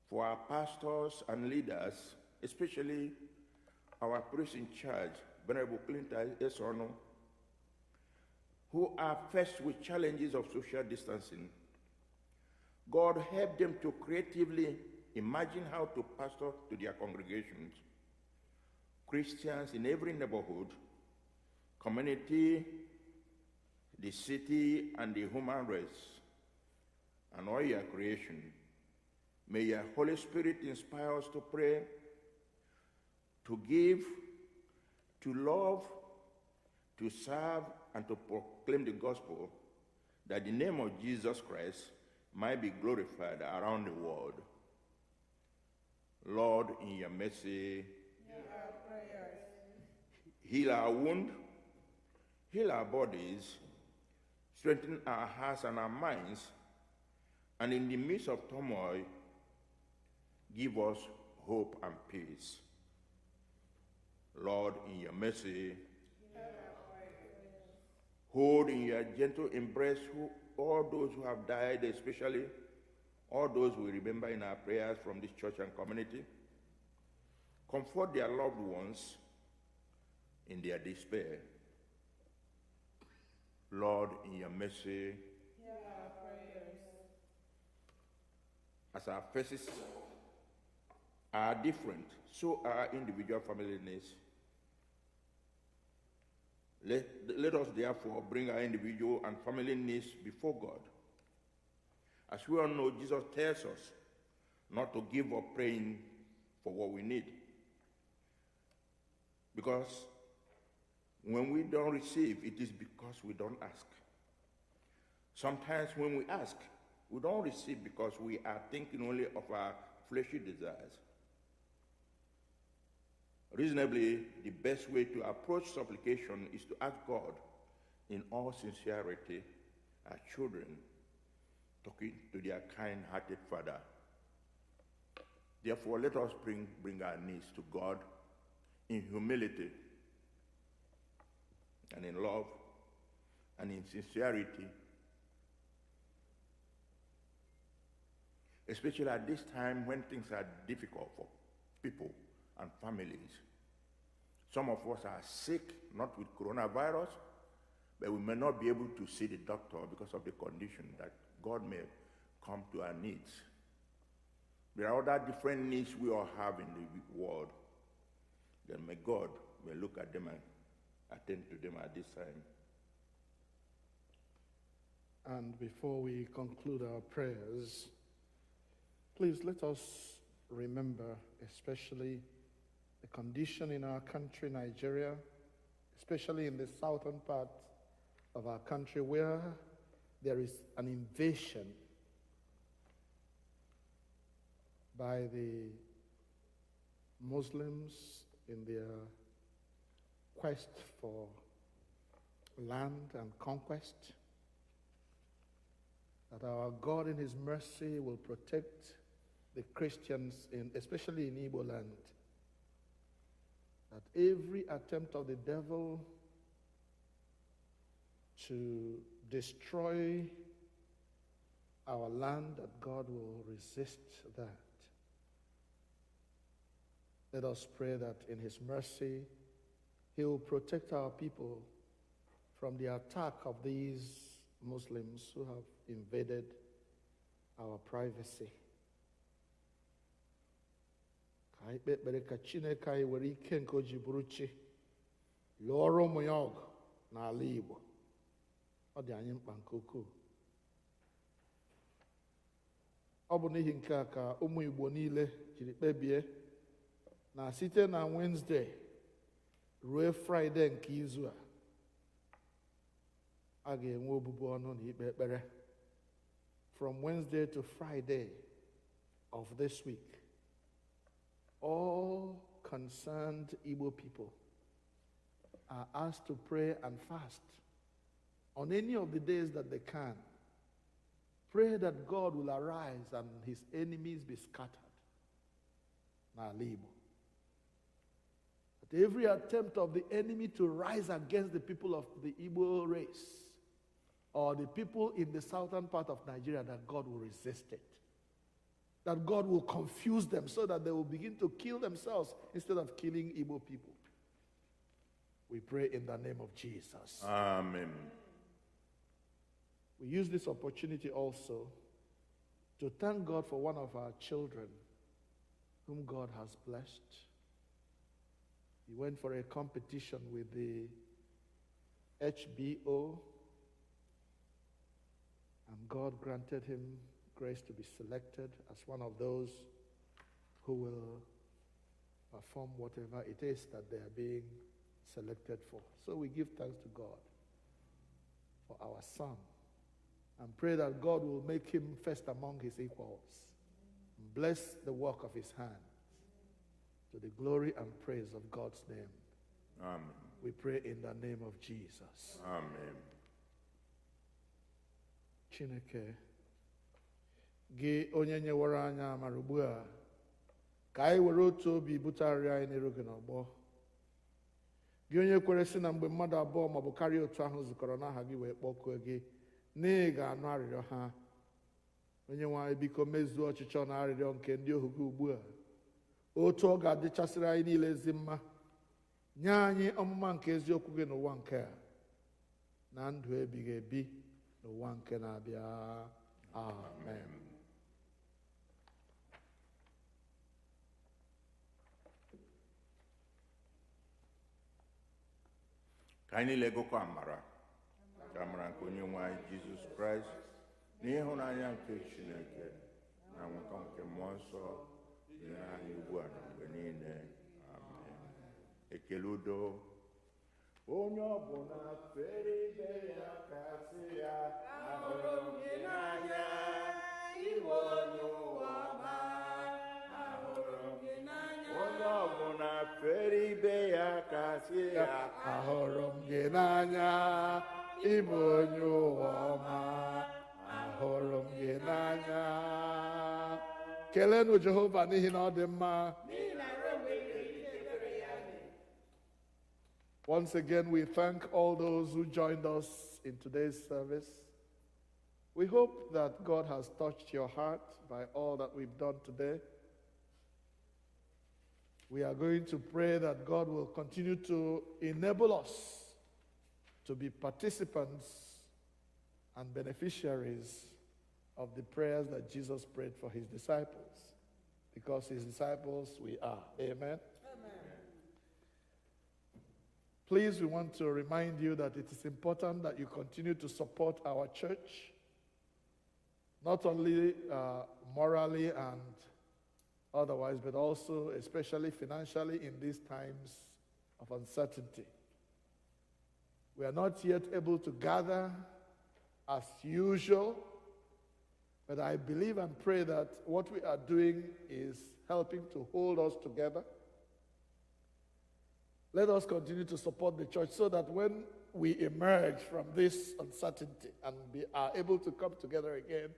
[SPEAKER 1] for our pastors and leaders, especially our priest in charge, Venerable Clinton Esono, who are faced with challenges of social distancing. God help them to creatively imagine how to pastor to their congregations. Christians in every neighborhood, community, the city, and the human race, and all your creation. May your Holy Spirit inspire us to pray, to give, to love, to serve, and to proclaim the gospel, that the name of Jesus Christ might be glorified around the world. Lord, in your mercy, heal our wound, heal our bodies, strengthen our hearts and our minds, and in the midst of turmoil, give us hope and peace. Lord, in your mercy, hold in your gentle embrace all those who have died, especially all those we remember in our prayers from this church and community. Comfort their loved ones in their despair. Lord, in your mercy,
[SPEAKER 3] Hear our prayers.
[SPEAKER 1] as our faces are different, so are our individual family needs. Let us therefore bring our individual and family needs before God. As we all know, Jesus tells us not to give up praying for what we need. Because when we don't receive, it is because we don't ask. Sometimes when we ask, we don't receive because we are thinking only of our fleshly desires. Reasonably, the best way to approach supplication is to ask God in all sincerity, as children, talking to their kind-hearted Father. Therefore, let us bring our needs to God in humility and in love and in sincerity, especially at this time when things are difficult for people and families. Some of us are sick, not with coronavirus, but we may not be able to see the doctor because of the condition, that God may come to our needs. There are other different needs we all have in the world. Then may God look at them and attend to them at this time.
[SPEAKER 5] And before we conclude our prayers, please let us remember especially the condition in our country, Nigeria, especially in the southern part of our country where there is an invasion by the Muslims in their quest for land and conquest. That our God in his mercy will protect the Christians, especially in Igbo land. That every attempt of the devil to destroy our land, that God will resist that. Let us pray that in His mercy, He will protect our people from the attack of these Muslims who have invaded our privacy. Ka anyị kpee ekpere ka Chineke anyị were ike nke o ji bụrụ chi lụọrọ ụmụ ya ọgụ n'ala Igbo. Ọ dị anyị mkpa nke ukwuu. Ọ bụ n'ihi nke a ka ụmụ Igbo niile jiri kpebie na site na Wednesday ruo Friday nke izu a ga-enwe obubu ọnụ na ikpe ekpere. From Wednesday to Friday of this week, all concerned Igbo people are asked to pray and fast on any of the days that they can. Pray that God will arise and His enemies be scattered. N'ala Igbo. That every attempt of the enemy to rise against the people of the Igbo race or the people in the southern part of Nigeria, that God will resist it. That God will confuse them so that they will begin to kill themselves instead of killing Igbo people. We pray in the name of Jesus.
[SPEAKER 1] Amen.
[SPEAKER 5] We use this opportunity also to thank God for one of our children whom God has blessed. He went for a competition with the HBO, and God granted him grace to be selected as one of those who will perform whatever it is that they are being selected for. So we give thanks to God for our son and pray that God will make him first among his equals. Bless the work of his hands to the glory and praise of God's name.
[SPEAKER 1] Amen.
[SPEAKER 5] We pray in the name of Jesus.
[SPEAKER 1] Amen.
[SPEAKER 5] Chineke, gị onye nyewara anyị amara ugbu a, ka anyị were otu obi butarịa anyị n'iru gị n'ọgbọ. Gị onye kwere sị na mgbe mmadụ abụọ maọbụ karịa otu ahụ zukọrọ n'aha gị wee kpọkuo gị, na ị ga-anụ arịrịọ ha. Onye-nwe anyị, biko mezuo ọchịchọ na arịrịọ nke ndị ohu gị ugbu a, otu ọ ga-adịchasịrị anyị niile ezi mma. Nye anyị ọmụma nke eziokwu gị n'ụwa nke a, na ndụ ebighị ebi n'ụwa nke na-abịa. Amen.
[SPEAKER 1] Ka anyị niile gụkọ amara ka amara nke Onye-nwe anyị Jizọs Kraịst na ịhụnanya nke Chineke na nwekọ nke mmụọ nsọ dị anyị ugbu a na mgbe niile. Amen. Ekele udo. Onye ọbụla fere ibe ya ka sị ya,
[SPEAKER 3] ahụrụ m gị n'anya, ịbụ onye ụwa ọma. Ahụrụ m gị n'anya.
[SPEAKER 1] onye ọbụla fere ibe ya ka sị ya,
[SPEAKER 5] Ahụrụ m gị n'anya, ịbụ onye ụwa ọma. Ahụrụ m gị n'anya. Kelenụ Jehova n'ihi na ọ dị mma.
[SPEAKER 3] N'ihi na ruo mgbe ebighị ebi ebere ya dị.
[SPEAKER 5] Once again, we thank all those who joined us in today's service. We hope that God has touched your heart by all that we've done today. We are going to pray that God will continue to enable us to be participants and beneficiaries of the prayers that Jesus prayed for his disciples. Because his disciples we are. Amen. Please, we want to remind you that it is important that you continue to support our church, not only morally and otherwise, but also especially financially in these times of uncertainty. We are not yet able to gather as usual, but I believe and pray that what we are doing is helping to hold us together. Let us continue to support the church so that when we emerge from this uncertainty and are able to come together again,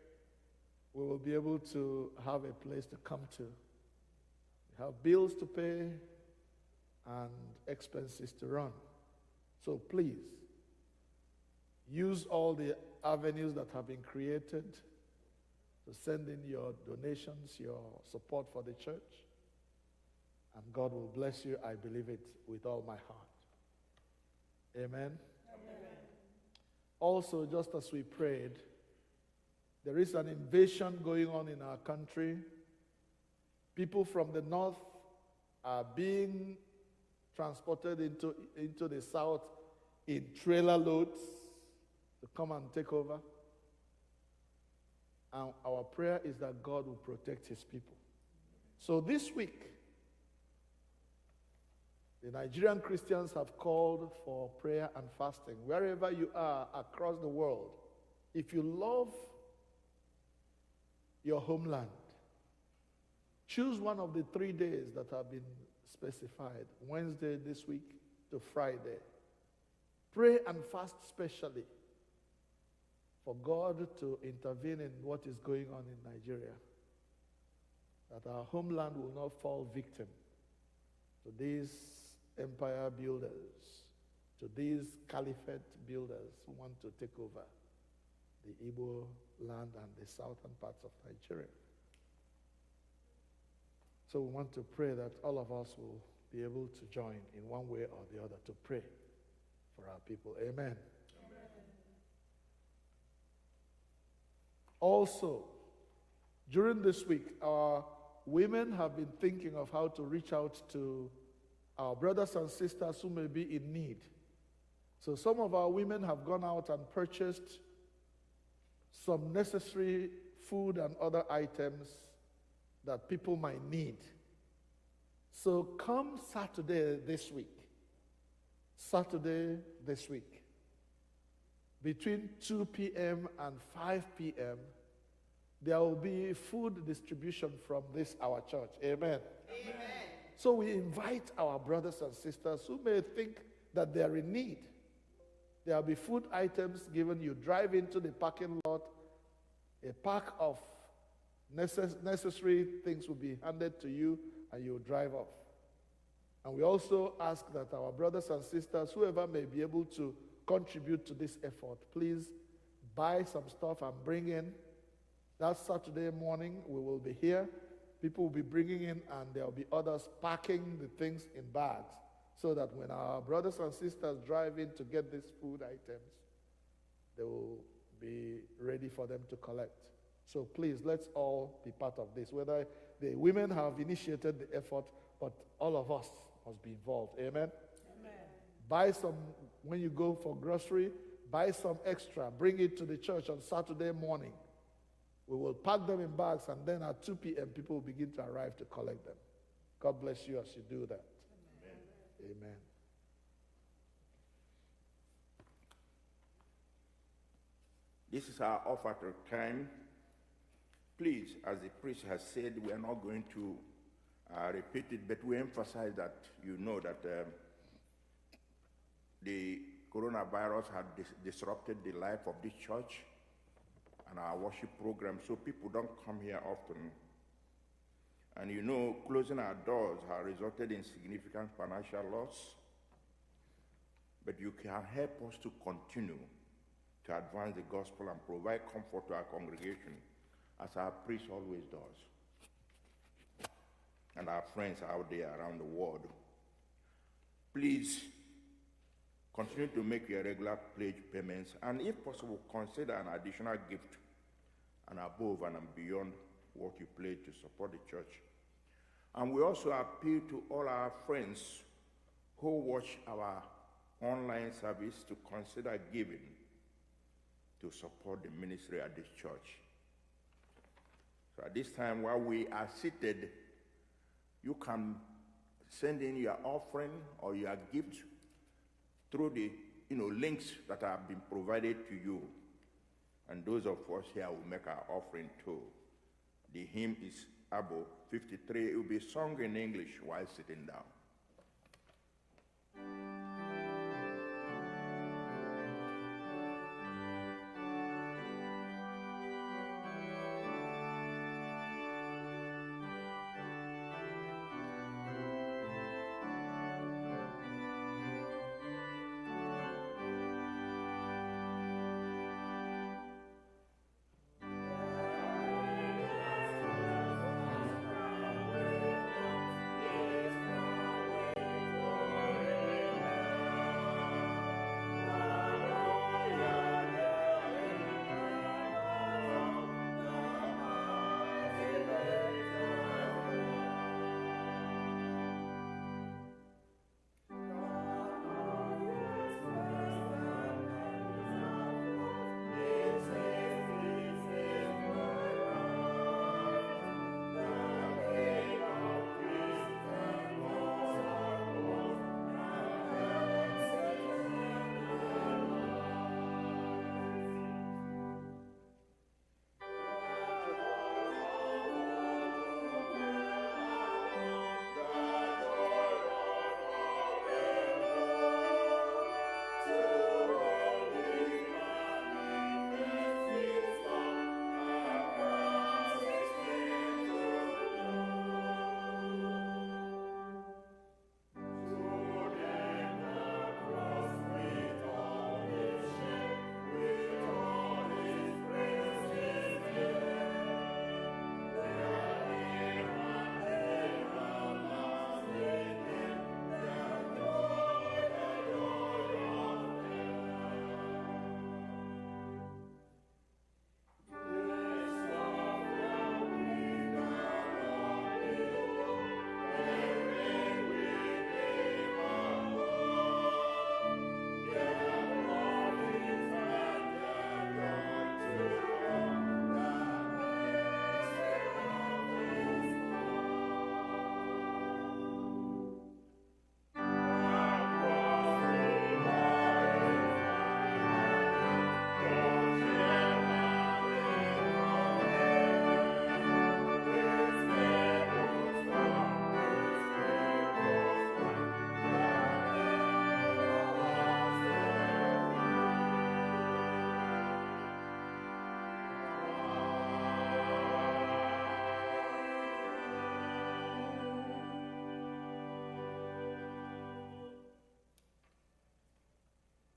[SPEAKER 5] we will be able to have a place to come to. We have bills to pay and expenses to run. So please, Use all the avenues that have been created to send in your donations, your support for the church. And God will bless you. I believe it with all my heart. Amen. Amen. Also, just as we prayed, there is an invasion going on in our country. People from the north are being transported into the south in trailer loads to come and take over. And our prayer is that God will protect his people. So this week, the Nigerian Christians have called for prayer and fasting. Wherever you are across the world, if you love your homeland, choose one of the 3 days that have been specified, Wednesday this week to Friday. Pray and fast specially for God to intervene in what is going on in Nigeria, that our homeland will not fall victim to these empire builders, to these caliphate builders who want to take over the Igbo land and the southern parts of Nigeria. So we want to pray that all of us will be able to join in one way or the other to pray for our people. Amen. Amen. Also, during this week, our women have been thinking of how to reach out to our brothers and sisters who may be in need. So some of our women have gone out and purchased some necessary food and other items that people might need. So come Saturday this week, between 2 p.m. and 5 p.m., there will be food distribution from our church. Amen. Amen. So we invite our brothers and sisters who may think that they are in need. There will be food items given. You drive into the parking lot, a pack of necessary things will be handed to you, and you drive off. And we also ask that our brothers and sisters, whoever may be able to contribute to this effort, please buy some stuff and bring in. That Saturday morning, we will be here. People will be bringing in, and there will be others packing the things in bags so that when our brothers and sisters drive in to get these food items, they will be ready for them to collect. So please, let's all be part of this. Whether the women have initiated the effort, but all of us must be involved. Amen? Amen. Buy some, when you go for grocery, buy some extra. Bring it to the church on Saturday morning. We will pack them in bags, and then at 2 p.m., people will begin to arrive to collect them. God bless you as you do that. Amen. Amen.
[SPEAKER 1] This is our offer to time. Please, as the priest has said, we are not going to repeat it, but we emphasize that you know that the coronavirus had disrupted the life of this church and our worship program, so people don't come here often. And you know, closing our doors has resulted in significant financial loss, but you can help us to continue to advance the gospel and provide comfort to our congregation, as our priest always does, and our friends out there around the world. Please continue to make your regular pledge payments, and if possible, consider an additional gift and above and beyond what you pledge to support the church. And we also appeal to all our friends who watch our online service to consider giving to support the ministry at this church. So at this time, while we are seated, you can send in your offering or your gift through the links that have been provided to you. And those of us here will make our offering too. The hymn is Abu 53. It will be sung in English while sitting down.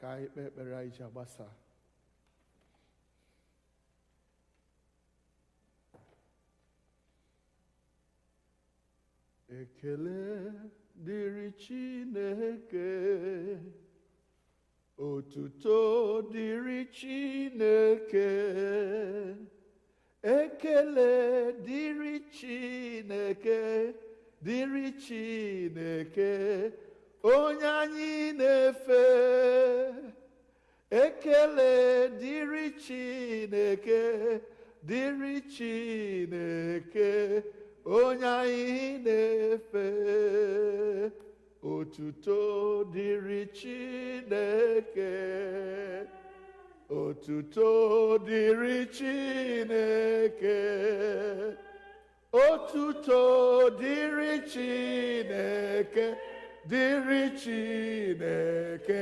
[SPEAKER 5] ka anyị kpee ekpere anyị ji agbasa. Ekele dịrị Chineke, otuto dịrị Chineke, ekele dịrị Chineke, dịrị Chineke, onye anyị na-efe. Ekele dịrị Chineke, dịrị Chineke, onye anyị na-efe. Otuto dịrị Chineke, otuto dịrị Chineke, otuto dịrị Chineke, dịrị Chineke,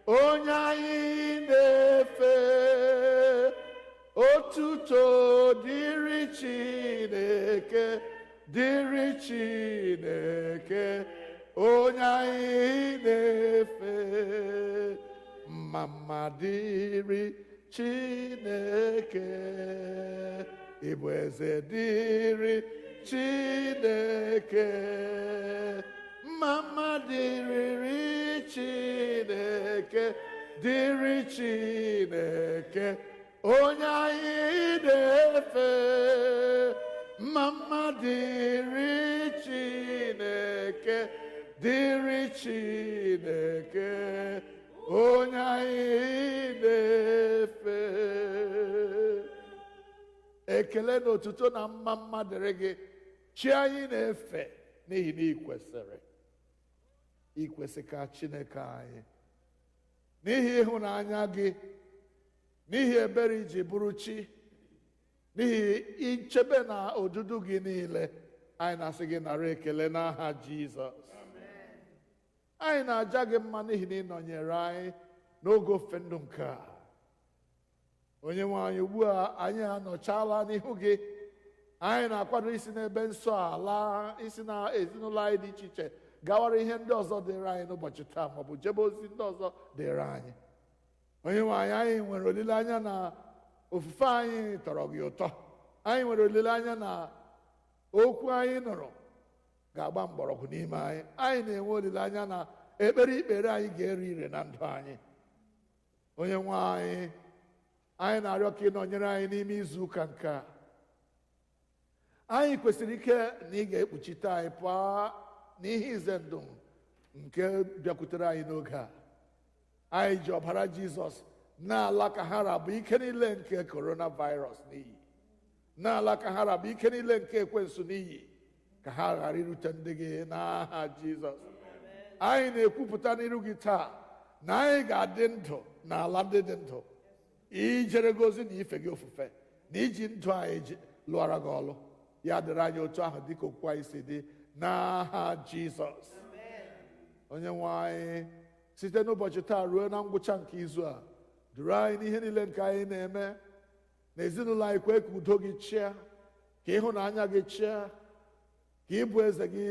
[SPEAKER 5] onye anyị na-efe. Otuto dịrị Chineke, dịrị Chineke, onye anyị na-efe. Mama dịrị Chineke, ịbụ eze dịrị Chineke. Mama dịrị Chineke, dịrị Chineke, onye anyị na-efe. Mama dịrị Chineke, dịrị Chineke, onye anyị na-efe. Ekele na otuto na mma dịrị gị, chi anyị na-efe, n'ihi na ikwesị ka Chineke anyị, n'ihi ịhụnanya gị, n'ihi ebere iji bụrụ chi, n'ihi ichebe na odudu gị niile, anyị na-asị gị nara ekele n'aha Jizọs. Anyị na-aja gị mma n'ihi na ị nọnyere anyị n'oge ofe ndụ nke a. Onye-nwe anyị, ugbu a anyị anọchala n'ihu gị. Anyị na-akwado isi n'ebe nsọ a laa, isi na ezinụlọ anyị dị iche iche gawara ihe ndị ọzọ dịrị anyị n'ụbọchị taa, maọbụ jebe ozi ndị ọzọ dịrị anyị. Onye-nwe anyị, anyị nwere olileanya na ofufe anyị tọrọ gị ụtọ. Anyị nwere olileanya na okwu anyị nụrụ ga-agba mgbọrọgwụ n'ime anyị. Anyị na-enwe olileanya na ekpere ikpere anyị ga-ere ire na ndụ anyị. Onye-nwe anyị, anyị na-arịọ ka ị nọnyere anyị n'ime izu ụka nke a. Anyị kwesịrị ike na ị ga-ekpuchite anyị pụọ n'ihe ize ndụ nke bịakwutere anyị n'oge a. Anyị ji ọbara Jizọs n'ala ka ha rabụ ike niile nke coronavirus n'iyi, n'ala ka ha rabụ ike niile nke ekwensu n'iyi, ka ha ghara irute ndị gị n'aha Jizọs. Anyị na-ekwupụta n'iru gị taa na anyị ga-adị ndụ n'ala ndị dị ndụ, ijere gozi na ife gị ofufe, na iji ndụ anyị lụọra gị ọlụ. Ya dịrị anyị otu ahụ dịka okwu anyị si dị n'aha Jizọs. Onye-nwe anyị, site n'ụbọchị taa ruo na ngwụcha nke izu a, duru anyị n'ihe niile nke anyị na-eme. Na ezinụlọ anyị, kwee ka udo gị chịa, ka ịhụnanya gị chịa, ka ịbụ eze gị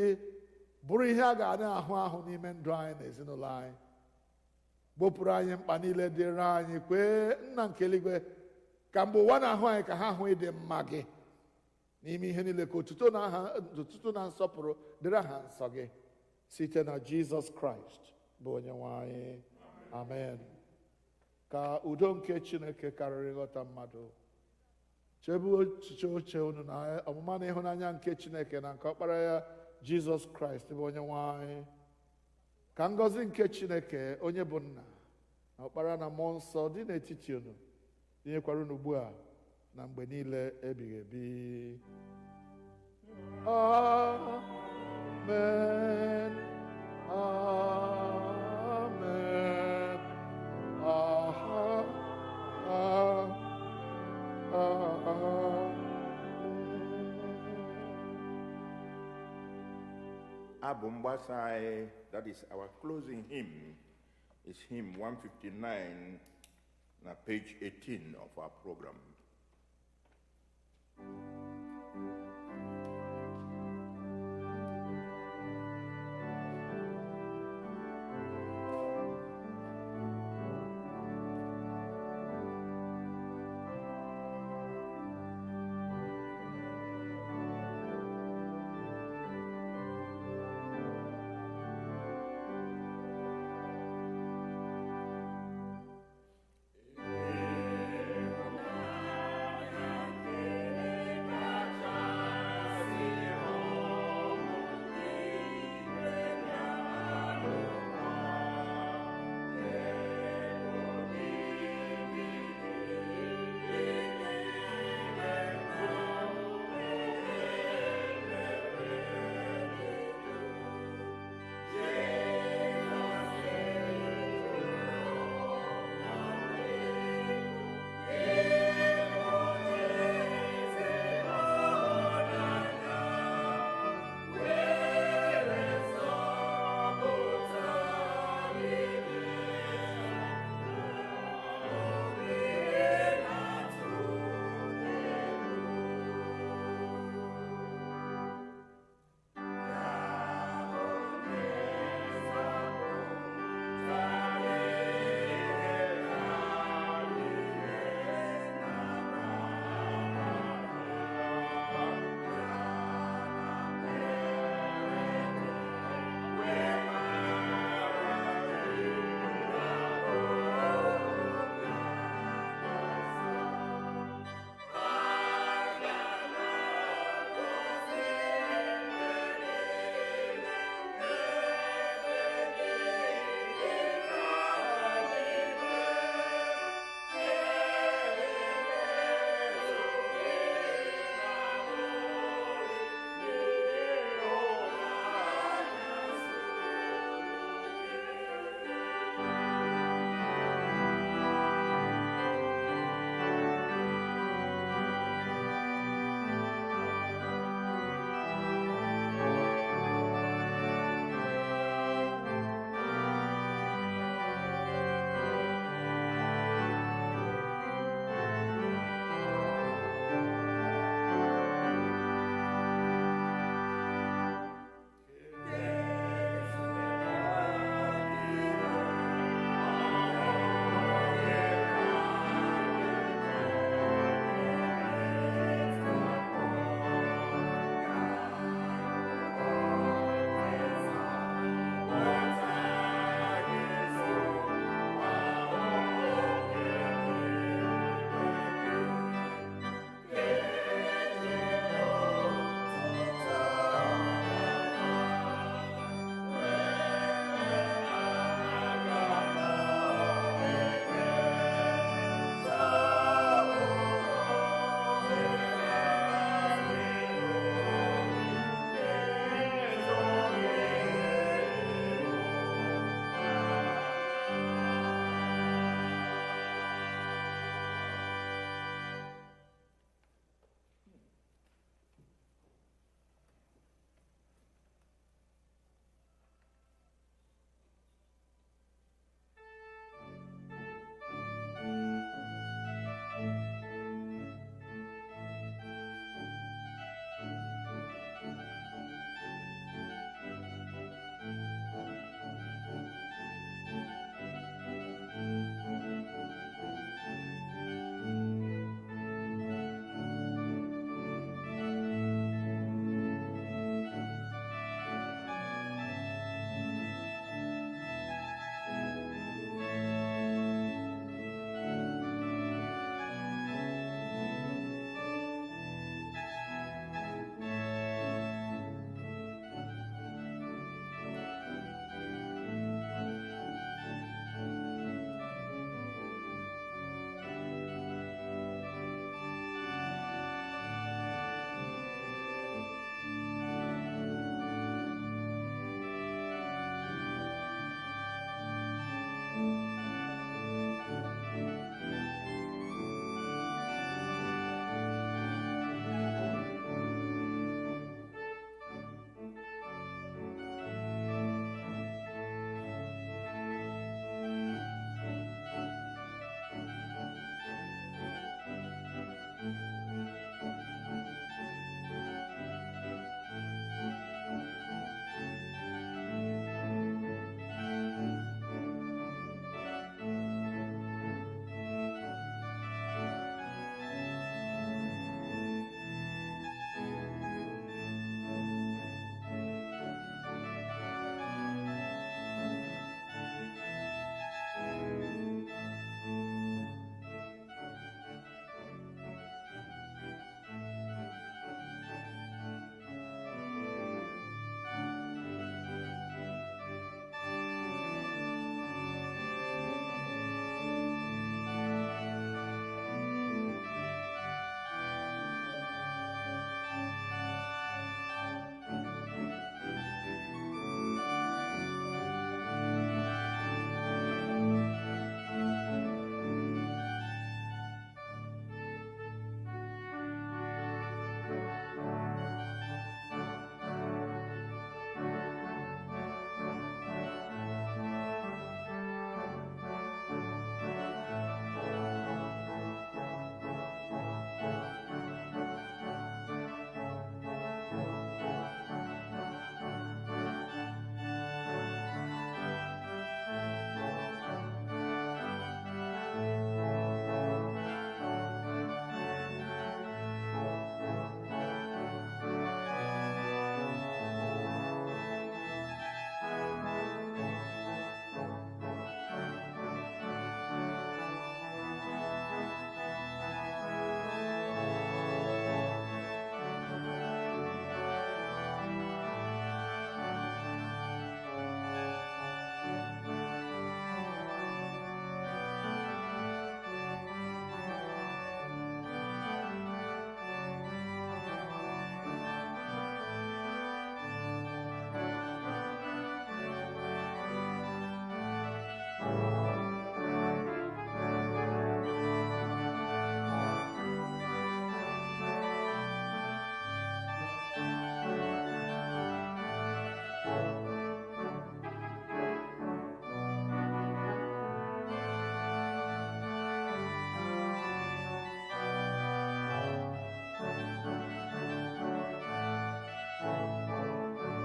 [SPEAKER 5] bụrụ ihe a ga na-ahụ ahụ n'ime ndụ anyị na ezinụlọ anyị. Gbopụrụ anyị mkpa niile dịrị anyị. Kwee Nna nke eluigwe ka mgbe ụwa na-ahụ anyị, ka ha hụ ịdị mma gị n'ime ihe niile, ka otuto na nsọpụrụ dịrị aha nsọ gị, site na Jizọs Kraịst bụ Onye-nwe anyị. Amen. Ka udo nke Chineke karịrị nghọta mmadụ chebe echiche oche unu na ọmụma na ịhụnanya nke Chineke na nke Ọkpara ya Jizọs Kraịst bụ Onye-nwe anyị. Ka ngọzi nke Chineke onye bụ Nna na Ọkpara na Mmụọ Nsọ dị n'etiti unu, tinyekwara unu ugbu a na mgbe niile ebighị ebi. Amen. Amen.
[SPEAKER 1] Abu Mbasai, that is our closing hymn, is hymn 159, page 18 of our program.